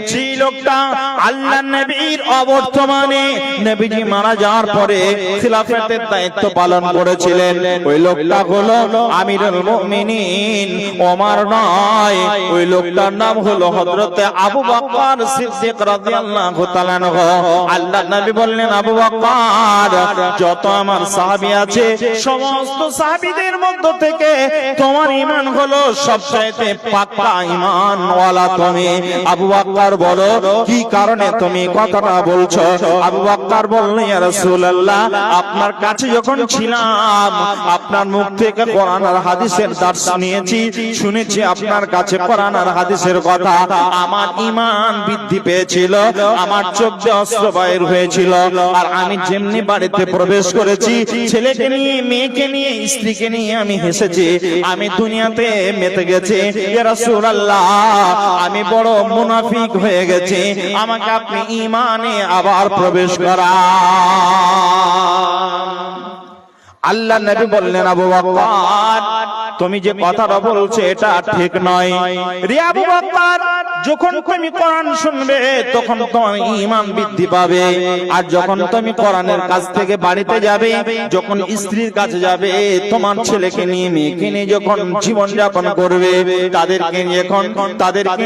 যে লোকটা আল্লাহর নবীর অবর্তমানে, নবীজি মারা যাওয়ার পরে খিলাফত খেদমতের দায়িত্ব পালন করেছিলেন। ওই লোকটা হলো আমিরুল মুমিনিন ওমর নয়, ওই লোকটার নাম হলো হযরত আবু বকর সিদ্দিক রাদিয়াল্লাহু তাআলা আনহু। আল্লাহর নবী বললেন, আবু বকর, যত আমার সাহাবী আছে সমস্ত সাহাবীদের মধ্য থেকে তোমার ঈমান হলো সবচাইতে পাক্কা ঈমান ওয়ালা তুমি। আবু বকর বলো, কি কারণে তুমি কথাটা বলছো? আবু বকর বললেন, ইয়া রাসূলুল্লাহ, আপনার কাছে যখন ছিলাম আপনার মুখ থেকে কোরআন আর হাদিসের দার্স নিয়েছি, শুনেছি আপনার কাছে কোরআন আর হাদিসের কথা, আমার ঈমান বৃদ্ধি পেয়েছিল, আমার চোখ দিয়ে অশ্রু বাইর হয়েছিল। আর আমি যেমনি বাড়িতে প্রবেশ করেছি, ছেলেকে নিয়ে, মেয়েকে নিয়ে, স্ত্রীকে নিয়ে আমি হেসেছি, আমি দুনিয়াতে মেতে গেছি। ইয়া রাসূলুল্লাহ, আমি বড় মুনাফিক হয়ে গেছি, আমাকে আপনি ঈমানে আবার প্রবেশ করান। আল্লাহ নবী বললেন, আবু বকর, তুমি যে কথাটা বলছো এটা ঠিক নয়। রে আবু বকর, যখন তুমি কোরআন শুনবে তখন তোমার ঈমান বৃদ্ধি পাবে, আর যখন তুমি কোরআনের কাছ থেকে বাড়িতে যাবে, যখন স্ত্রীর কাছে যাবে, তোমার ছেলেকে নিয়ে, মেয়েকে নিয়ে যখন জীবন যাপন করবে, তাদেরকে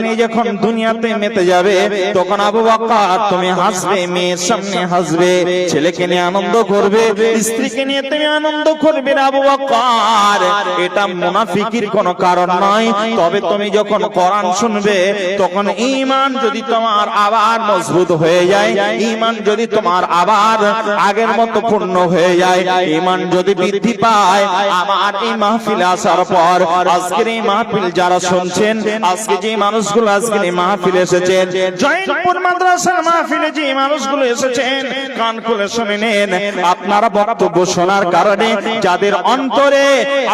নিয়ে যখন দুনিয়াতে মেতে যাবে, তখন আবু বকর তুমি হাসবে, মেয়ের সামনে হাসবে, ছেলেকে নিয়ে আনন্দ করবে, স্ত্রীকে নিয়ে তুমি আনন্দ করবে। আবু বকর, এটা মুনাফিকির কোনো কারণ নয়। তবে তুমি যখন কোরআন শুনবে তখন ঈমান যদি তোমার আবার মজবুত হয়ে যায়, ঈমান যদি তোমার আবার আগের মতো পূর্ণ হয়ে যায়, ঈমান যদি বৃদ্ধি পায়, আমার এই মাহফিলে আসার পর, আজকের এই মাহফিল যারা শুনছেন, আজকে যে মানুষগুলো আজকের এই মাহফিলে এসেছেন, জয়ন্তপুর মাদ্রাসার মাহফিলে যে মানুষগুলো এসেছেন, কান খুলে শুনে নেন। আপনারা বক্তব্য শোনার কারণে যাদের অন্তরে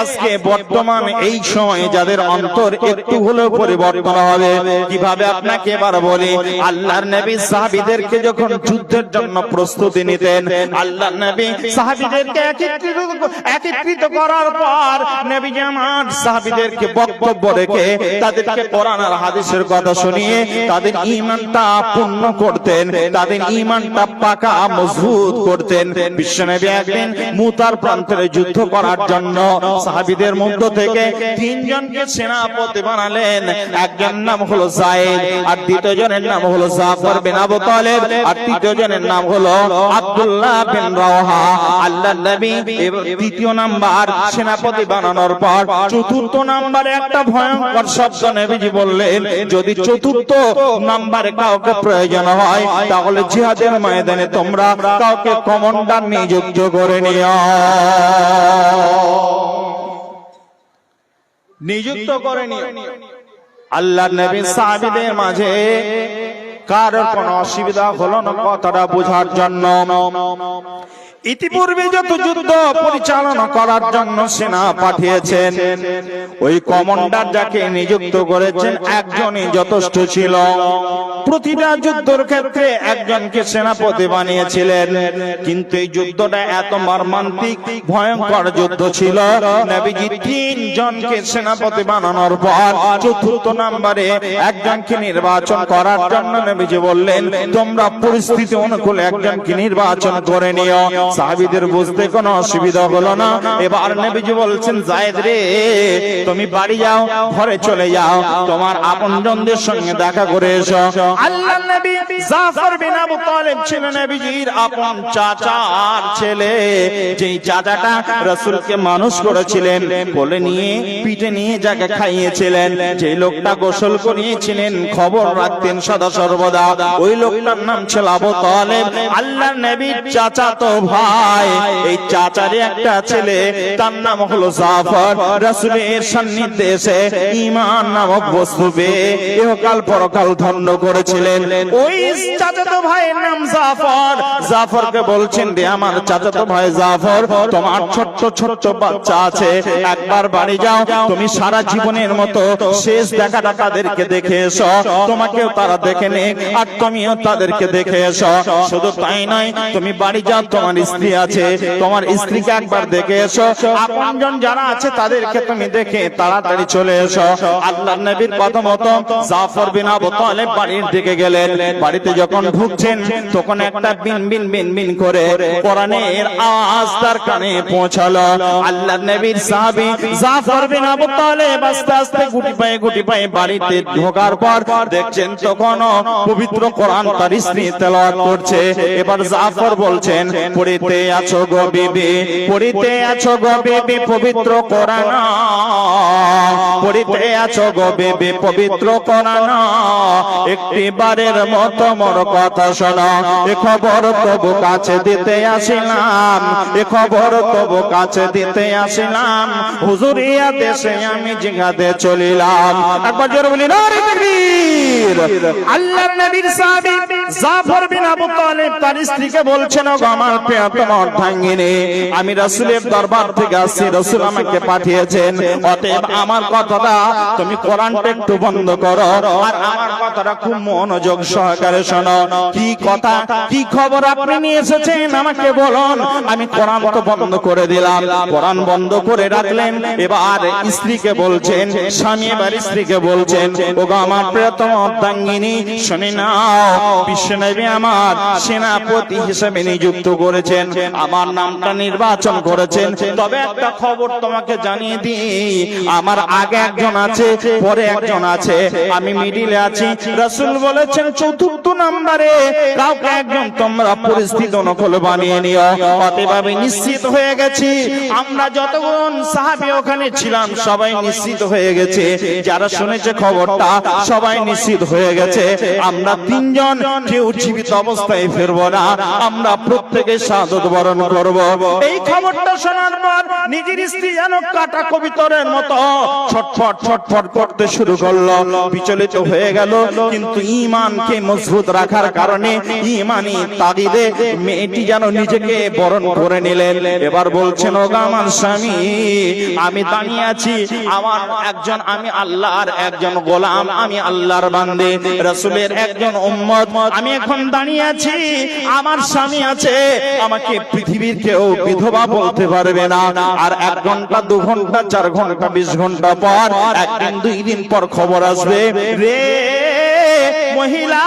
আজকে বর্তমান এই সময়ে যাদের অন্তর একটু হলেও পরিবর্তন হবে। কিভাবে আপনাকে এবার বলি, আল্লাহর নবী সাহাবীদেরকে যখন যুদ্ধের জন্য প্রস্তুতি নিতেন, আল্লাহর নবী সাহাবীদেরকে একত্রিত করার পর নবী আমার সাহাবীদেরকে বক্তব্য রেখে তাদেরকে কোরআন আর হাদিসের কথা শুনিয়ে তাদের ঈমানটা পূর্ণ করতেন, তাদের ঈমানটা পাকা মজবুত করতেন। বিশ্বনবী একদিন মুতার প্রান্তরে যুদ্ধ করার জন্য সাহাবীদের মধ্য থেকে তিনজনকে সেনাপতি বানালেন। একজনের নাম হলো যায়েদ, আর দ্বিতীয় জনের নাম হলো জাফর বিন আবু তালেব, আর তৃতীয় জনের নাম হলো আব্দুল্লাহ বিন রাওহা। আল্লাহর নবী তৃতীয় নাম্বার সেনাপতি বানানোর পর চতুর্থ নাম্বারে একটা ভয়ঙ্কর শব্দ নবীজি বললেন, যদি চতুর্থ নাম্বারে কাউকে প্রয়োজন হয় তাহলে জিহাদের ময়দানে তোমরা কাউকে কমান্ডার নিযুক্ত করে নিও, নিযুক্ত করে নিও। আল্লাহর নবী সাহাবীদের মাঝে কারোর কোনো অসুবিধা হলো না কথাটা বোঝার জন্য। ইতিপূর্বে যত যুদ্ধ পরিচালনা করার জন্য সেনা পাঠিয়েছেন, ওই কমান্ডার যাকে নিযুক্ত করেছেন একজনই যথেষ্ট ছিল। প্রতিটা যুদ্ধের ক্ষেত্রে একজনকে সেনাপতি বানিয়েছিলেন, কিন্তু এই যুদ্ধটা এত মর্মান্তিক ভয়ঙ্কর যুদ্ধ ছিল, নবীজি তিনজনকে সেনাপতি বানানোর পর চতুর্থ নম্বরে একজনকে নির্বাচন করার জন্য নবীজি বললেন, তোমরা পরিস্থিতি অনুকূলে একজনকে নির্বাচন করে নিও। সাহাবীদের বুঝতে কোনো অসুবিধা হলো না। এবার নবীজি বলছেন, যায়েদ রে, তুমি বাড়ি যাও, ঘরে চলে যাও, তোমার আপনজনদের সঙ্গে দেখা করে এসো। আল্লাহর নবী জাফর বিন আবু তালেব ছিলেন নবীজির আপন চাচার ছেলে, যেই চাচাটা রাসূলকে মানুষ করেছিলেন, কোলে নিয়ে পিঠে নিয়ে যাকে খাইয়েছিলেন, যে লোকটা গোসল করিয়েছিলেন, খবর রাখতেন সদা সর্বদা, ওই লোকটার নাম ছিল আবু তালেব, আল্লাহর নবীর চাচাতো ভাই। এই চাচারই একটা ছেলে, তার নাম হলো জাফর, রাসূলের সান্নিধ্যে এসে ঈমান নামক বস্তু পেয়ে ইহকাল পরকাল ধন্য করেছিলেন। ওই চাচাতো ভাইয়ের নাম জাফর। জাফরকে বলছেন, রে আমার চাচাতো ভাই জাফর, তোমার ছোট্ট ছোট্ট বাচ্চা আছে, একবার বাড়ি যাও, তুমি সারা জীবনের মতো শেষ দেখাটা তাদেরকে দেখে এসো, তোমাকেও তারা দেখে নে, আর তুমিও তাদেরকে দেখে এসো। শুধু তাই নয়, তুমি বাড়ি যাও, তোমার স্ত্রী আছে, তোমার স্ত্রীকে একবার দেখে এসো, আপনজন যারা আছে তাদেরকে তুমি দেখে তাড়াতাড়ি চলে এসো। আল্লাহর নবীর কথা মতো জাফর বিন আবু তালেব বাড়ির দিকে গেলেন। বাড়িতে যখন ঢুকছেন তখন একটা বিন বিন বিন বিন করে কোরআনের আওয়াজ তার কানে পৌঁছালো। আল্লাহর নবীর সাহাবী জাফর বিন আবু তালেব আস্তে আস্তে গুটি পায়ে বাড়িতে ঢোকার পর দেখছেন তখন পবিত্র কোরআন তার স্ত্রী তেলাওয়াত করছে। এবার জাফর বলছেন, পড়িতে আছো গো বিবি, পড়িতে আছো গো বিবি পবিত্র কোরআন, পড়িতে আছো গো বিবি পবিত্র কোরআন, একটি বারের মতো মোর কথা শোনো, এ খবর তবু কাছে দিতে আসিলাম, এ খবর তবু কাছে দিতে আসিলাম, হুজুরিয়া দেশে আমি জিহাদে চলিলাম। একবার জোরে বলি নারে তাকবীর। আল্লাহর নবীর সাহাবী জাফর বিন আবু তালেব তার স্ত্রীকে বলছেন, ওগো আমার প্রিয়তম অর্ধাঙ্গিনী, আমি রাসূলের দরবার থেকে আসছি, রাসূল আমাকে পাঠিয়েছেন, অতএব আমার কথাটা তুমি কোরআনটা একটু বন্ধ করো আর আমার কথাটা খুব মনোযোগ সহকারে শোনো। কি কথা, কি খবর আপনি নিয়ে এসেছেন আমাকে বলুন। আমি কোরআন তো বন্ধ করে দিলাম। কোরআন বন্ধ করে রাখলেন। এবার স্ত্রীকে বলছেন, স্বামী এবার স্ত্রীকে বলছেন, ওগো আমার প্রিয়তম অর্ধাঙ্গিনী শুনে নাও, বিশ্বনবী আমার সেনাপতি হিসেবে নিযুক্ত করেছেন, আমার নামটা নির্বাচন করেছেন। তবে একটা খবর তোমাকে জানিয়ে দিই, আমার আগে একজন আছে, পরে একজন আছে, আমি মিডিলে আছি। রাসূল বলেছেন চতুর্থ নম্বরে কাউকে একজন তোমরা পরিস্থিতি অনুকূল বানিয়ে নিও। অতএব আমি নিশ্চিত হয়ে গেছি, আমরা যতজন সাহাবী ওখানে ছিলাম সবাই নিশ্চিত হয়ে গেছে, যারা শুনেছে খবরটা সবাই নিশ্চিত হয়ে গেছে, আমরা তিনজন কেউ জীবিত অবস্থায় ফিরবো না, আমরা প্রত্যেকে শাহাদাত বরণ করব। এই খবরটা শোনার পর নিজের স্ত্রী যেন কাটা কবিতরের মতো ছটফট ছটফট করতে শুরু করলো, বিচলিত হয়ে গেল। কিন্তু ঈমানকে মজবুত রাখার কারণে ঈমানি তাগিদে মেয়েটি যেন নিজেকে বরণ করে নিলেন। এবার বলছেন, ওগো আমার স্বামী, আমি দাঁড়িয়ে আছি, আমার একজন, আমি আল্লাহর একজন গোলাম, আমি আল্লাহর বান্দে, রাসূলের একজন উম্মত, আমি এখন দাঁড়িয়ে আছি, আমার স্বামী আছে, আমাকে পৃথিবীর কেউ বিধবা বলতে পারবে না। আর 1 ঘন্টা 2 ঘন্টা 4 ঘন্টা 20 ঘন্টা পর, একদিন 2 দিন পর খবর আসবে, রে মহিলা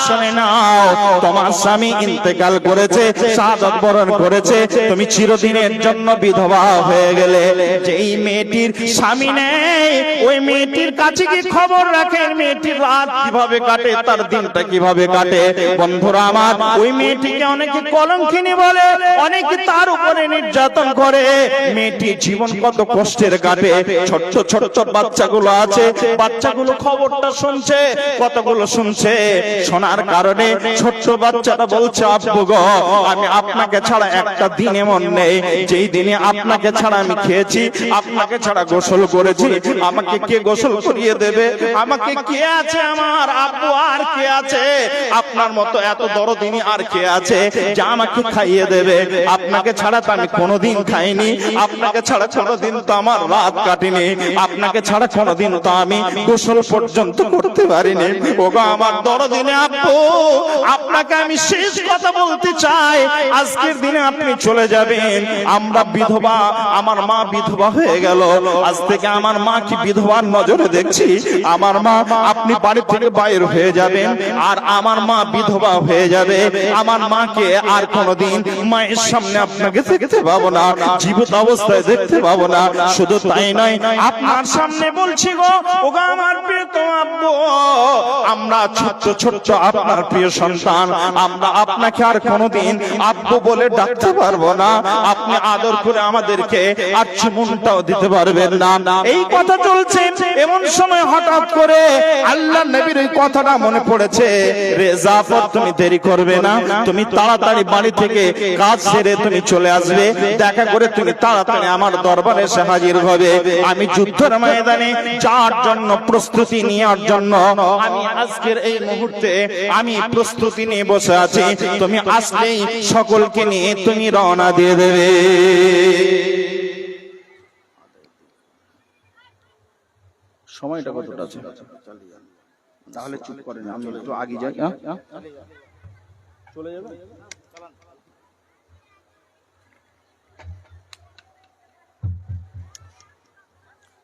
শুনে নাও, তোমার স্বামী ইন্তেকাল করেছে, শাহাদাত বরণ করেছে, তুমি চিরদিনের জন্য বিধবা হয়ে গেলে। যেই মেয়েটির স্বামী নেই ওই মেয়েটির কাছে কি খবর রাখেন, মেয়েটির রাত কিভাবে কাটে, তার দিনটা কিভাবে কাটে। বন্ধুরা আমার, ওই মেয়েটিকে অনেকে কলঙ্কিনী বলে, অনেকে তার উপরে নির্যাতন করে, মেয়েটির জীবন কত কষ্টের কাটে। ছোট্ট ছোট্ট বাচ্চাগুলো আছে, বাচ্চাগুলো খবরটা শুনছে, কতগুলো শুনছে, শোনার কারণে ছোট্ট বাচ্চাটা বলছে, আব্বু গো, আমি আপনাকে ছাড়া একটা দিন এমন নেই যেই দিনে আপনাকে ছাড়া আমি খেয়েছি, আপনাকে ছাড়া গোসল করেছি, আমাকে কে গোসল করিয়ে দেবে, আমাকে কে আছে, আমার আব্বু আর কে আছে, আপনার মতো এত দরদিনী আর কে আছে যা আমাকে খাইয়ে দেবে, আপনাকে ছাড়া তো আমি কোনোদিন খাইনি, আপনাকে ছাড়া কোনোদিন তো আমার রাত কাটেনি, আপনাকে ছাড়া কোনোদিন তো আমি গোসল পর্যন্ত করতে পারিনি। ওগো আমার দরদিনী আব্বু, আপনাকে আমি শেষ কথা বলতে চাই, আজকের দিনে আপনি চলে যাবেন, আমরা বিধবা, আমার মা বিধবা হয়ে গেল, আজ থেকে আমার মা কি বিধবার নজরে দেখছি, আমার মা, আপনি বাড়ি থেকে বাইরে হয়ে যাবেন আর আমার মা বিধবা হয়ে যাবে, আমার মাকে আর কোনোদিন মায়ের সামনে আপনাকে দেখতে পাবো না, জীবিত অবস্থায় দেখতে পাবো না। শুধু তাই নয়, আপনার সামনে বলছি গো, ওগো আমার প্রিয়তম আব্বু, আমরা ছোট্ট ছোট্ট আপনার প্রিয় সন্তান, আমরা আপনাকে আর কোনোদিন আব্বু বলে ডাকতে পারবো না, আপনি আদর করে আমাদেরকে আর চুমুনটাও দিতে পারবেন না। এই কথা চলছে, এমন সময় হঠাৎ করে আল্লাহর নবীর ওই কথাটা মনে পড়েছে, রে জাফর, তুমি দেরি করবে না, তুমি তাড়াতাড়ি বাড়ি থেকে কাজ সেরে তুমি চলে আসবে, দেখা করে তুমি তাড়াতাড়ি আমার দরবারে এসে হাজির হবে, আমি যুদ্ধের ময়দানে যাওয়ার জন্য প্রস্তুতি নেওয়ার জন্য আমি আজকের এই মুহূর্তে আমি প্রস্তুতি নিয়ে বসে আছি, তুমি আসলেই সকলকে নিয়ে তুমি রওনা দিয়ে দেবে। সময়টা কতটা আছে? তাহলে চুপ করেন, আমি একটু আগে যাই। চলে যাবে।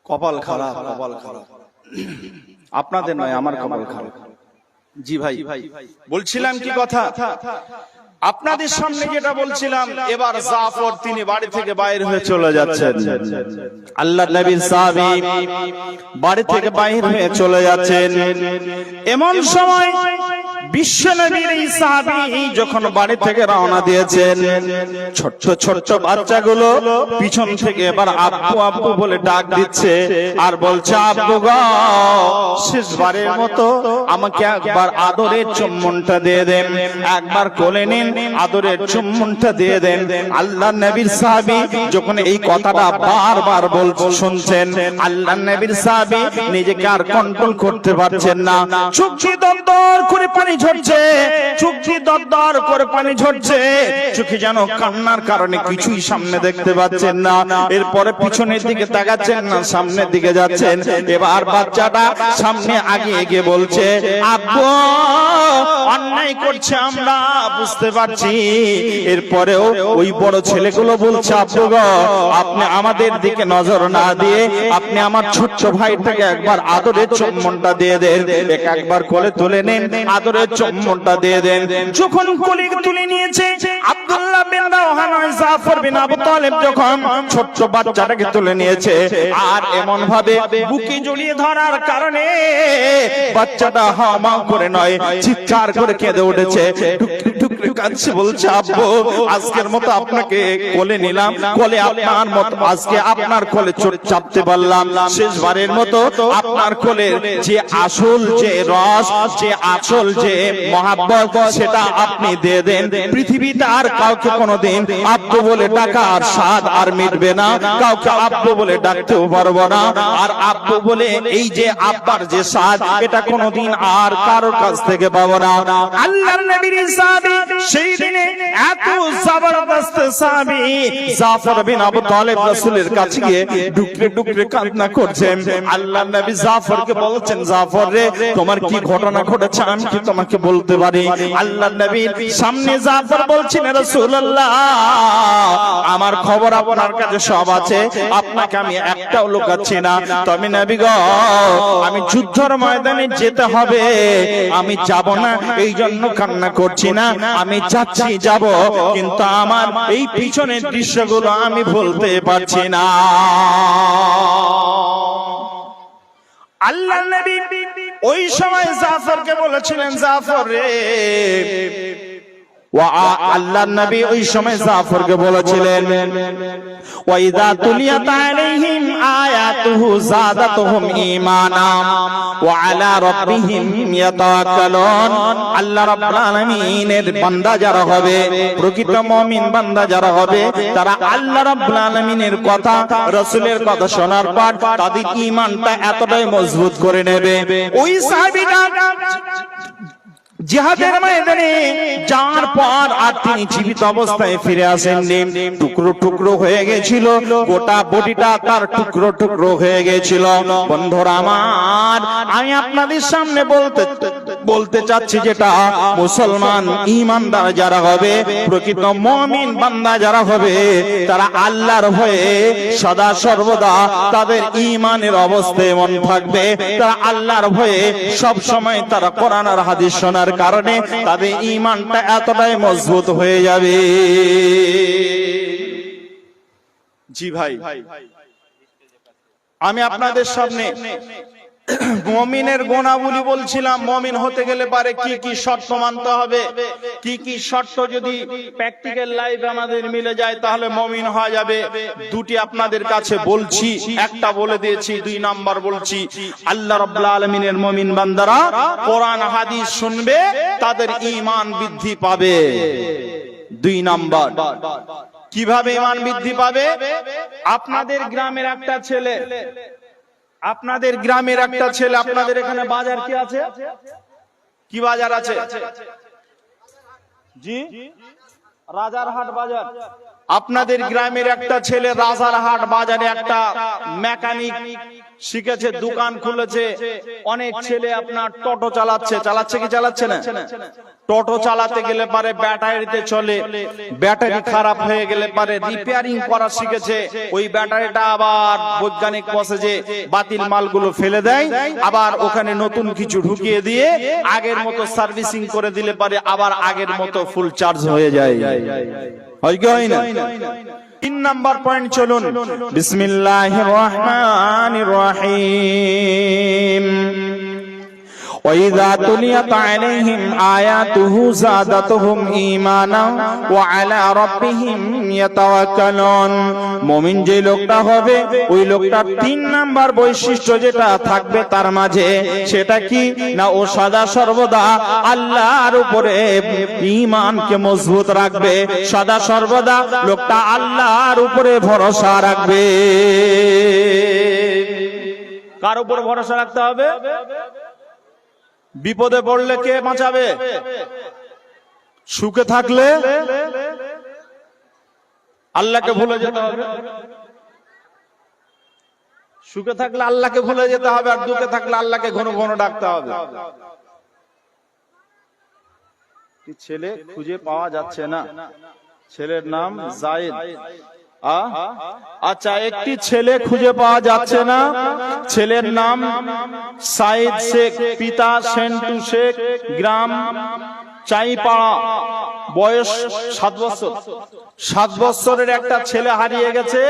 কপাল খারাপ, কপাল খারাপ। আপনাদের নয়, আমার কপাল খারাপ। জি ভাই, বলছিলাম কি কথা, আপনাদের সামনে যেটা বলছিলাম, এবার জাফর তিনি বাড়ি থেকে বাইরে হয়ে চলে যাচ্ছেন। আল্লাহর নবীর সাহাবী বাড়ি থেকে বাইরে হয়ে চলে যাচ্ছেন। এমন সময় বিশ্ব নবীর এই সাহাবী যখন বাড়ি থেকে রওনা দিয়েছেন, ছোট্ট ছোট্ট বাচ্চাগুলো পিছন থেকে এবার আব্বু আব্বু বলে ডাক দিচ্ছে আর বলছে, আব্বু গো, শেষবারের মতো আমাকে একবার আদরের চুম্বনটা দিয়ে দেন, একবার কোলে নিন, আদরের চুম্বনটা দিয়ে দেন। আল্লাহর নবীর সাহাবী যখন এই কথাটা বারবার বলছেন, শুনছেন, আল্লাহর নবীর সাহাবী নিজেকে আর কন্ট্রোল করতে পারছেন না। চোখ দিয়ে দরদর করে পানি ঝরছে, চোখ দিয়ে দরদর করে পানি ঝরছে, চোখে যেন কান্নার কারণে কিছুই সামনে দেখতে পাচ্ছেন না। এরপরে পিছনের দিকে তাকাচ্ছেন না, সামনের দিকে যাচ্ছেন। এবার বাচ্চাটা সামনে আগে এগিয়ে বলছে, আব্বু অন্যায় করছে আমরা বুঝতে পারছি। এরপরেও ওই বড় ছেলেগুলো বলছে, আব্বু গো, আপনি আমাদের দিকে নজর না দিয়ে আপনি আমার ছোট্ট ভাইটাকে একবার আদরের চুম্বনটা দিয়ে দেন, একবার কোলে তুলে নেন, আদরের চুম্বনটা দিয়ে দেন। যখন কোলে তুলে নিয়েছে আব্দুল্লাহ বিন রাওহা নয়, জাফর বিন আবু তালেব যখন ছোট্ট বাচ্চাটাকে তুলে নিয়েছে, আর এমন ভাবে বুকে জড়িয়ে ধরার কারণে বাচ্চাটা হামা করে নয়, চিৎকার করে কেঁদে উঠেছে, টুকরি টুকরি কাঁদছে, বলছে, আব্বু আজকের মতো আপনাকে কোলে নিলাম, কোলে আপনার মতো আজকে আপনার কোলে চাপতে পারলাম, শেষবারের মতো আপনার কোলে যে আসল যে রস, যে আসল যে মহাব্বত, সেটা আপনি দিয়ে দেন। পৃথিবীতে আর কাউকে কোনোদিন আব্বু বলে ডাকার স্বাদ আর মিটবে না, কাউকে আব্বু বলে ডাকতেও পারবো না, আর আব্বু বলে এই যে আব্বার যে স্বাদ, এটা কোনোদিন আর কারোর কাছ থেকে পাবো না। আল্লাহর নবীর সাহাবী সেই দিনে এত জবরদস্ত সাহাবী জাফর বিন আবু তালেব রাসূলের কাছে গিয়ে ডুকরে ডুকরে কান্না করছেন। আল্লাহর নবী জাফরকে বলছেন, জাফর রে, তোমার কি ঘটনা ঘটেছে আমি কি তোমাকে বলতে পারি? আল্লাহর নবীর সামনে জাফর বলছেন, রাসূলুল্লাহ আমার খবর আপনার কাছে সব আছে, আপনাকে আমি একটাও লুকাচ্ছি না। তবে নবী গো, আমি যুদ্ধের ময়দানে যেতে হবে, আমি যাব না এই জন্য কান্না করছি না, আমি যাচ্ছি যাব, কিন্তু আমার এই পিছনের দৃশ্যগুলো আমি ভুলতে পারছি না। আল্লাহর নবী ওই সময় জাফরকে বলেছিলেন, জাফর রে, আল্লাহর নবী ওই সময় জাফরকে বলেছিলেন, ওয়াইদা তুলিয়াত আলাইহিম আয়াতুহু যাদাতুহুম ঈমানা ওয়া আলা রাব্বিহিম ইয়াতাওয়াক্কালুন। আল্লাহ রাব্বুল আলামিনের বান্দা যারা হবে, প্রকৃত মুমিন বান্দা যারা হবে, তারা আল্লাহ রাব্বুল আলামিনের কথা, রাসূলের কথা শোনার পর তাদের ঈমানটা এতটাই মজবুত করে নেবে। ওই সাহাবীটা জিহাদের ময়দানে যাওয়ার পর আর তিনি জীবিত অবস্থায় ফিরে আসেননি, টুকরো টুকরো হয়ে গেছিল, গোটা বডিটা তার টুকরো টুকরো হয়ে গেছিল। বন্ধুরা আমার, আমি আপনাদের সামনে বলতে চাচ্ছি, যেটা মুসলমান ঈমানদার যারা হবে, প্রকৃত মুমিন বান্দা যারা হবে, তারা আল্লাহর ভয়ে সদা সর্বদা তাদের ঈমানের অবস্থা এমন থাকবে, তারা আল্লাহর ভয়ে সব সময় তারা কোরআন আর হাদিস শোনার কারণে তাদের ঈমানটা এতটাই মজবুত হয়ে যাবে। জি ভাই, আমি আপনাদের সামনে মুমিনের গুণাবলী বলছিলাম। মুমিন হতে গেলে পারে কি কি শর্ত মানতে হবে, কি কি শর্ত যদি প্র্যাকটিক্যাল লাইফে আমাদের মিলে যায় তাহলে মুমিন হওয়া যাবে। দুটি আপনাদের কাছে বলছি, একটা বলে দিয়েছি, 2 নাম্বার বলছি। আল্লাহ রাব্বুল আলামিনের মুমিন বান্দারা কোরআন হাদিস শুনবে, তাদের ঈমান বৃদ্ধি পাবে। 2 নাম্বার, কিভাবে ঈমান বৃদ্ধি পাবে? আপনাদের গ্রামের একটা ছেলে, আপনাদের গ্রামের একটা ছেলে, আপনাদের এখানে বাজার কি আছে? কি বাজার আছে? জি, রাজারহাট বাজার। আপনাদের গ্রামের একটা ছেলে রাজারহাট বাজারে একটা মেকানিক শিখেছে, দোকান খুলেছে। অনেক ছেলে আপনার টোটো চালাচ্ছে, কি চালাচ্ছে না? টোটো চালাতে গেলে পারে ব্যাটারিতে চলে, ব্যাটারি খারাপ হয়ে গেলে পারে রিপেয়ারিং করা শিখেছে। ওই ব্যাটারিটা আবার বৈজ্ঞানিক প্রসেসে বাতিল মালগুলো ফেলে দেয়, আবার ওখানে নতুন কিছু ঢুকিয়ে দিয়ে আগের মতো সার্ভিসিং করে দিলে পারে আবার আগের মতো ফুল চার্জ হয়ে যায়। হয় কি হয় না? 3 নাম্বার পয়েন্ট চলুন। বিসমিল্লাহির রহমানির রহিম। وَإِذَا تُلِيَتْ عَلَيْهِمْ آيَاتُهُ زَادَتْهُمْ إِيمَانًا وَعَلَى رَبِّهِمْ يَتَوَكَّلُونَ। মুমিন যে লোকটা হবে, ওই লোকটার 3 নাম্বার বৈশিষ্ট্য যেটা থাকবে তার মাঝে, সেটা কি না, ও সদা সর্বদা আল্লাহর উপরে ঈমানকে মজবুত রাখবে। সদা সর্বদা লোকটা আল্লাহর উপরে ভরসা রাখবে। কার উপর ভরসা রাখতে হবে? বিপদে পড়লে কে বাঁচাবে? সুখে থাকলে আল্লাহকে ভুলে যেতে হবে। সুখে থাকলে আল্লাহকে ভুলে যেতে হবে, আর দুঃখে থাকলে আল্লাহকে ঘন ঘন ডাকতে হবে। ছেলে খুঁজে পাওয়া যাচ্ছে না, ছেলের নাম জায়েদ। আচ্ছা, একটি ছেলে খুঁজে পাওয়া যাচ্ছে না, ছেলের নাম সাইদ শেখ, পিতা সেন্টু শেখ, গ্রাম চাইপাড়া, বয়স 7 বছর। 7 বছরের একটা ছেলে হারিয়ে গেছে,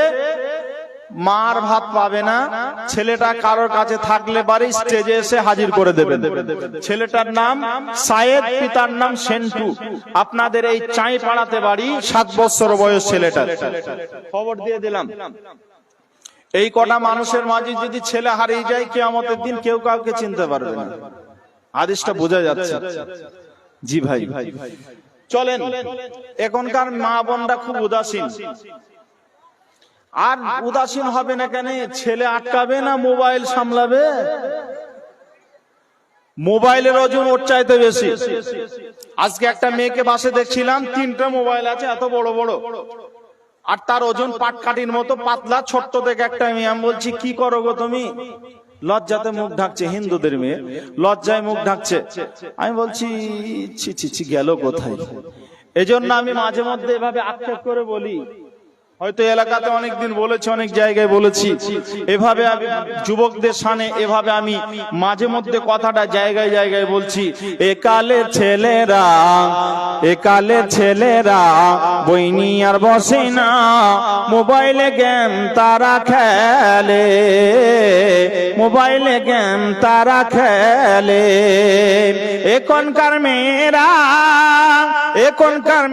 মার ভাত পাবে না। ছেলেটা কারোর কাছে থাকলে বাড়ি স্টেজে এসে হাজির করে দেবেন। ছেলেটার নাম সায়েদ, পিতার নাম সেন্টু। আপনাদের এই চাইপাড়াতে বাড়ি, 7 বছর বয়স ছেলেটার। খবর দিয়ে দিলাম, এই কটা মানুষের মাঝে যদি ছেলে হারিয়ে যায়, কিয়ামতের দিন কেউ কাউকে চিনতে পারবে না। হাদিসটা বোঝা যাচ্ছে? জি ভাই, চলেন। এখনকার মা বোনরা খুব উদাসীন। আর উদাসীন হবে না কেন? ছেলে আটকাবে না মোবাইল সামলাবে? মোবাইলের ওজন ওর চাইতে বেশি। আজকে একটা মেয়েকে বাসে দেখছিলাম, 3টা মোবাইল আছে, এত বড় বড়, আর তার ওজন পাটকাঠির মতো পাতলা, ছোট্ট থেকে একটা মেয়ে। আমি বলছি, কি করো গো তুমি? লজ্জাতে মুখ ঢাকছে, হিন্দুদের মেয়ে লজ্জায় মুখ ঢাকছে। আমি বলছি, ছি ছি ছি, গেল কোথায়? এজন্য আমি মাঝে মধ্যে এভাবে আক্ষেপ করে বলি, হয়তো এলাকাতে অনেকদিন বলেছি, অনেক জায়গায় বলেছি, এভাবে আমি যুবকদের সামনে এভাবে আমি মাঝে মধ্যে কথাটা জায়গায় জায়গায় বলছি। একালের ছেলেরা বইনি আর বসে না, মোবাইলে গেম তারা খেলে, মোবাইলে গেম তারা খেলে। এখনকার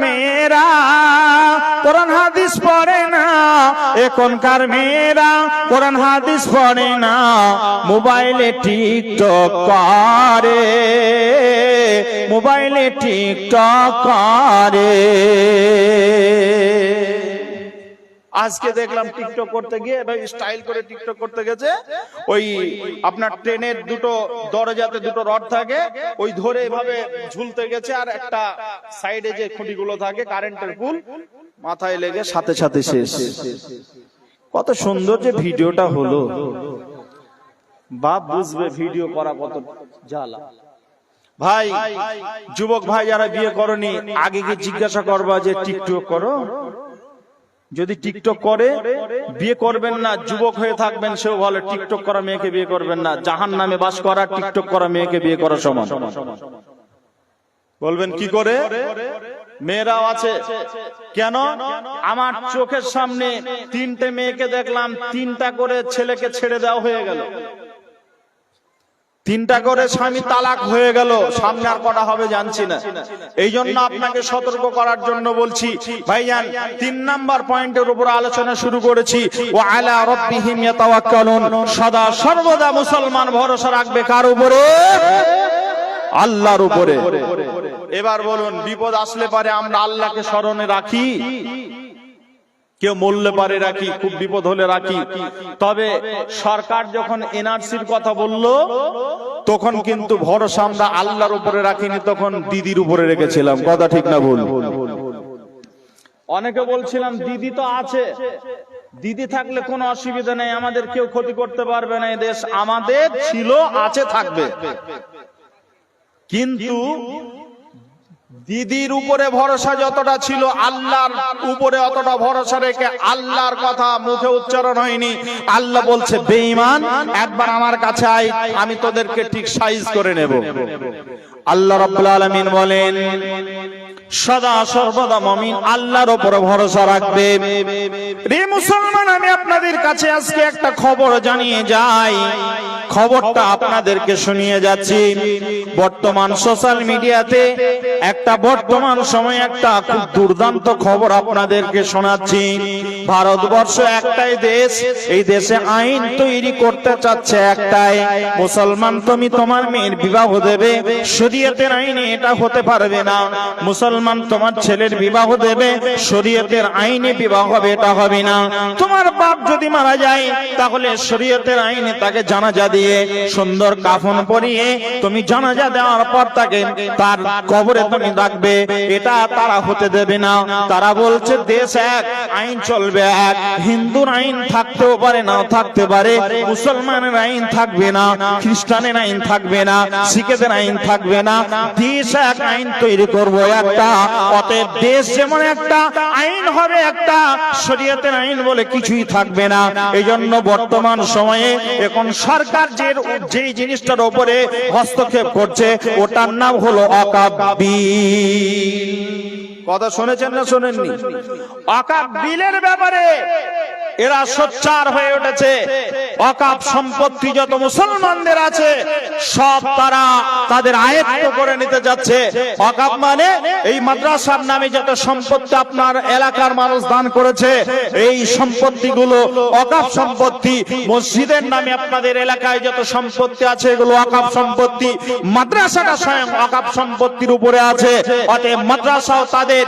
মেয়েরা কোরআন হাদিস পড়ে না, এখনকার মেয়েরা কোরআন হাদিস পড়ে না, মোবাইলে টিকটক করে, মোবাইলে টিকটক করে। আজকে দেখলাম টিকটক করতে গিয়ে ভাই স্টাইল করে টিকটক করতে গেছে। ওই আপনার ট্রেনের দুটো দরজাতে দুটো রড থাকে, ওই ধরে এভাবে ঝুলতে গেছে, আর একটা সাইডে যে খুঁটিগুলো থাকে কারেন্টের পুল, মাথায় লেগে সাথে সাথে শেষ। কত সুন্দর যে ভিডিওটা হলো, বাপ বুঝবে ভিডিও করা কত জ্বালা। ভাই, যুবক ভাই যারা বিয়ে করনি, আগে গিয়ে জিজ্ঞাসা করবা যে টিকটক করো? যদি টিকটক করে বিয়ে করবেন না, যুবক হয়ে থাকবেন, সেও বলে টিকটক করা মেয়েকে বিয়ে করবেন না। জাহান্নামে বাস করা টিকটক করা মেয়েকে বিয়ে করা সমান। বলবেন কি করে? মেয়েরাও আছে। কেন? আমার চোখের সামনে 3টে মেয়েকে দেখলাম, 3টা করে ছেলেকে ছেড়ে দেওয়া হয়ে গেল, 3টা করে স্বামী তালাক হয়ে গেল। সামনে আর কটা হবে জানছি না। এই জন্য আপনাকে সতর্ক করার জন্য বলছি ভাইজান, 3 নাম্বার পয়েন্টের উপর আলোচনা শুরু করেছি। ওয়া আলা রাব্বিহিম ইয়াতাওয়াক্কালুন। সদা সর্বদা মুসলমান ভরসা রাখবে কার উপরে? আল্লাহর উপরে। এবার বলুন, বিপদ আসলে পারে আমরা আল্লাহকে স্মরণে রাখি, কেউ মরলে পারে রাখি, খুব বিপদ হলে রাখি। তবে সরকার যখন এনআরসির কথা বলল, তখন কিন্তু ভরসা আমরা আল্লাহর উপরে রাখিনি, তখন দিদির উপরে রেখেছিলাম। কথা ঠিক না ভুল? অনেকে বলছিলাম দিদি তো আছে, দিদি থাকলে কোনো অসুবিধা নেই, আমাদের কেউ ক্ষতি করতে পারবে না। এই দেশ আমাদের ছিল, আছে, থাকবে। কিন্তু দিদির উপরে ভরসা যতটা ছিল, আল্লাহর উপরে অতটা ভরসা রেখে আল্লাহর কথা মুখে উচ্চারণ হয়নি। আল্লাহ বলছে, বেঈমান, একবার আমার কাছে আয়, আমি তোদেরকে ঠিক সাইজ করে নেব। আল্লাহ রাব্বুল আলামিন বলেন, সদা সর্বদা মুমিন আল্লাহর উপরে ভরসা রাখবে। রে মুসলমান, আমি আপনাদের কাছে আজকে একটা খবর জানিয়ে যাই। খবরটা আপনাদেরকে শুনিয়ে যাচ্ছি। বর্তমান সোশ্যাল মিডিয়াতে বর্তমান সময়ে একটা খুব দুর্দান্ত খবর আপনাদেরকে শোনাচ্ছি। ভারতবর্ষ একটাই দেশ, এই দেশে আইন তৈরি করতে চাচ্ছে একটাই, মুসলমান তুমি তোমার মেয়ের বিবাহ দেবে, শরীয়তের আইনে এটা হতে পারবে না। মুসলমান তোমার ছেলের বিবাহ দেবে, শরীয়তের আইনে বিবাহ হবে, এটা হবে না। তোমার বাপ যদি মারা যায়, তাহলে শরীয়তের আইনে তাকে জানাজা দিয়ে সুন্দর কাফন পরিয়ে তুমি জানাজা দেওয়ার পর তাকে তার কবরে তুমি রাখবে, এটা তারা হতে দেবে না। তারা বলছে দেশ এক, আইন চলবে এক। হিন্দুর আইন থাকতেও পারে, নাও থাকতে পারে, মুসলমানের আইন থাকবে না, খ্রিস্টানের আইন থাকবে না, শিখেদের আইন থাকবে না। দেশ এক, আইন তৈরি করবো একটা। অতএব দেশ যেমন একটা, আইন হবে একটা, শরীয়তের আইন বলে কিছুই থাকবে না। এই জন্য বর্তমান সময়ে এখন সরকার যেই জিনিসটার উপরে হস্তক্ষেপ করছে, ওটার নাম হলো ওয়াকফ বিল। কথা শুনেছেন না শোনেননি? ওয়াকফ বিলের ব্যাপারে এরা সোচ্চার হয়ে উঠেছে। ওয়াকফ সম্পত্তি যত মুসলমানদের আছে, সব তারা তাদের আয়ত্ত করে নিতে যাচ্ছে। ওয়াকফ মানে এই মাদ্রাসার নামে যত সম্পত্তি আপনার এলাকার মানুষ দান করেছে, এই সম্পত্তিগুলো ওয়াকফ সম্পত্তি। মসজিদের নামে আপনাদের এলাকায় যত সম্পত্তি আছে, এগুলো ওয়াকফ সম্পত্তি। মাদ্রাসাটা স্বয়ং ওয়াকফ সম্পত্তির উপরে আছে। অতএব মাদ্রাসাও তাদের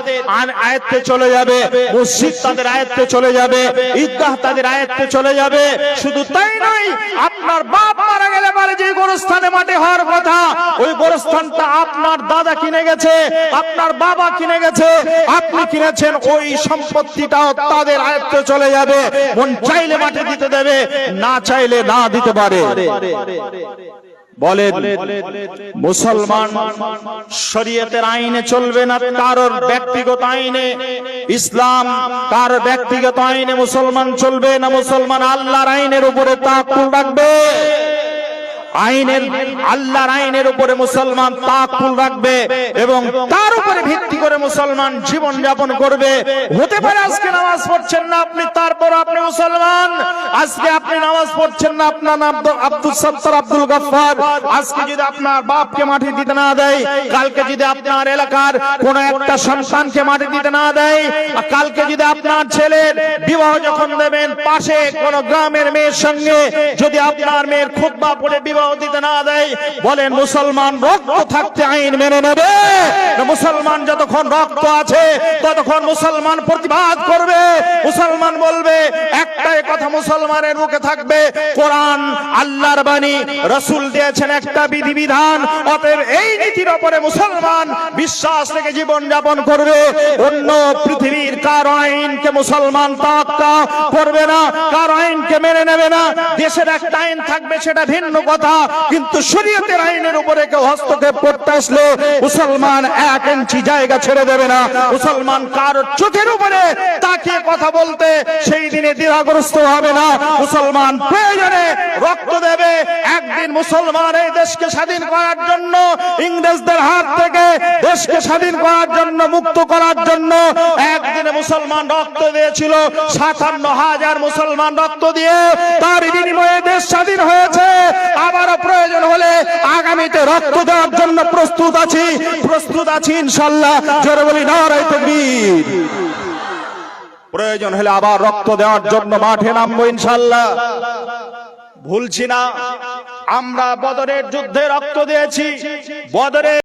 আয়ত্তে চলে যাবে, মসজিদ তাদের আয়ত্তে চলে যাবে, ঈদগাহ তাদের আয়ত্তে চলে যাবে। শুধু তাই নয়, আপনার বাপ মারা গেলে পরে যে গোরস্থানে মাটি হওয়ার কথা, ওই গোরস্থানটা আপনার দাদা কিনে গেছে, আপনার বাবা কিনে গেছে, আপনি কিনেছেন, ওই সম্পত্তিটাও তাদের আয়ত্তে চলে যাবে। মন চাইলে মাটি দিতে দেবে, না চাইলে না দিতে পারে। বলেন, মুসলমান শরীয়তের আইনে চলবে না, কারোর ব্যক্তিগত আইনে। ইসলাম কার ব্যক্তিগত আইনে মুসলমান চলবে না। মুসলমান আল্লাহর আইনের উপরে তাওয়াক্কুল রাখবে। আল্লাহর আইনের উপরে মুসলমান তাওয়াক্কুল রাখবে এবং তার উপরে ভিত্তি করে মুসলমান জীবন যাপন করবে। হতে পারে আজকে নামাজ পড়ছেন না আপনি, তারপর আপনি মুসলমান। আজকে আপনি নামাজ পড়ছেন না, আপনার নাম আব্দুল সত্তার, আব্দুল গফফার। আজকে যদি আপনার বাপকে মাটি দিতে না দেয়, কালকে যদি আপনার এলাকার কোন একটা সন্তানকে মাটি দিতে না দেয়, কালকে যদি আপনার ছেলের বিবাহ যখন দেবেন, পাশে কোন গ্রামের মেয়ের সঙ্গে যদি আপনার মেয়ের খুতবা পড়ে বিবাহ দিতে না দেয়, বলেন মুসলমান রক্ত থাকতে আইন মেনে নেবে? মুসলমান যতক্ষণ রক্ত আছে, ততক্ষণ মুসলমান প্রতিবাদ করবে। মুসলমান বলবে, একটাই কথা মুসলমানের মুখে থাকবে, কোরআন আল্লাহর বাণী, রাসূল দিয়েছেন একটা বিধিবিধান। অতএব এই নীতির উপরে মুসলমান বিশ্বাস রেখে জীবন যাপন করবে। অন্য পৃথিবীর কারো আইনকে মুসলমান তাওয়াক্কা করবে না, কারো আইনকে মেনে নেবে না। দেশের একটা আইন থাকবে, সেটা ভিন্ন কথা, কিন্তু শরীয়তের আইনের উপরে কেউ হস্তক্ষেপ করতে আসলে মুসলমান 1 ইঞ্চি জায়গা ছেড়ে দেবে না। মুসলমান কারো চোখের উপরে তাকিয়ে কথা বলতে সেই দিনে দ্বিধাগ্রস্ত হবে না। মুসলমান প্রয়োজনে রক্ত দেবে। একদিন মুসলমান এই দেশকে স্বাধীন করার জন্য, ইংরেজদের হাত থেকে দেশকে স্বাধীন করার জন্য, মুক্ত করার জন্য একদিনে মুসলমান রক্ত দিয়েছিল। 57,000 মুসলমান রক্ত দিয়ে তার বিনিময়ে দেশ স্বাধীন হয়েছে। আবারও প্রয়োজন হলে আগামীতে রক্ত দেওয়ার জন্য প্রস্তুত আছি ইনশাআল্লাহ। জোরে বলি নারায়ে তাকবীর। প্রয়োজন হলে আবার রক্ত দেওয়ার জন্য মাঠে নামবো ইনশাআল্লাহ। ভুলছি না, আমরা বদরের যুদ্ধে রক্ত দিয়েছি। বদরে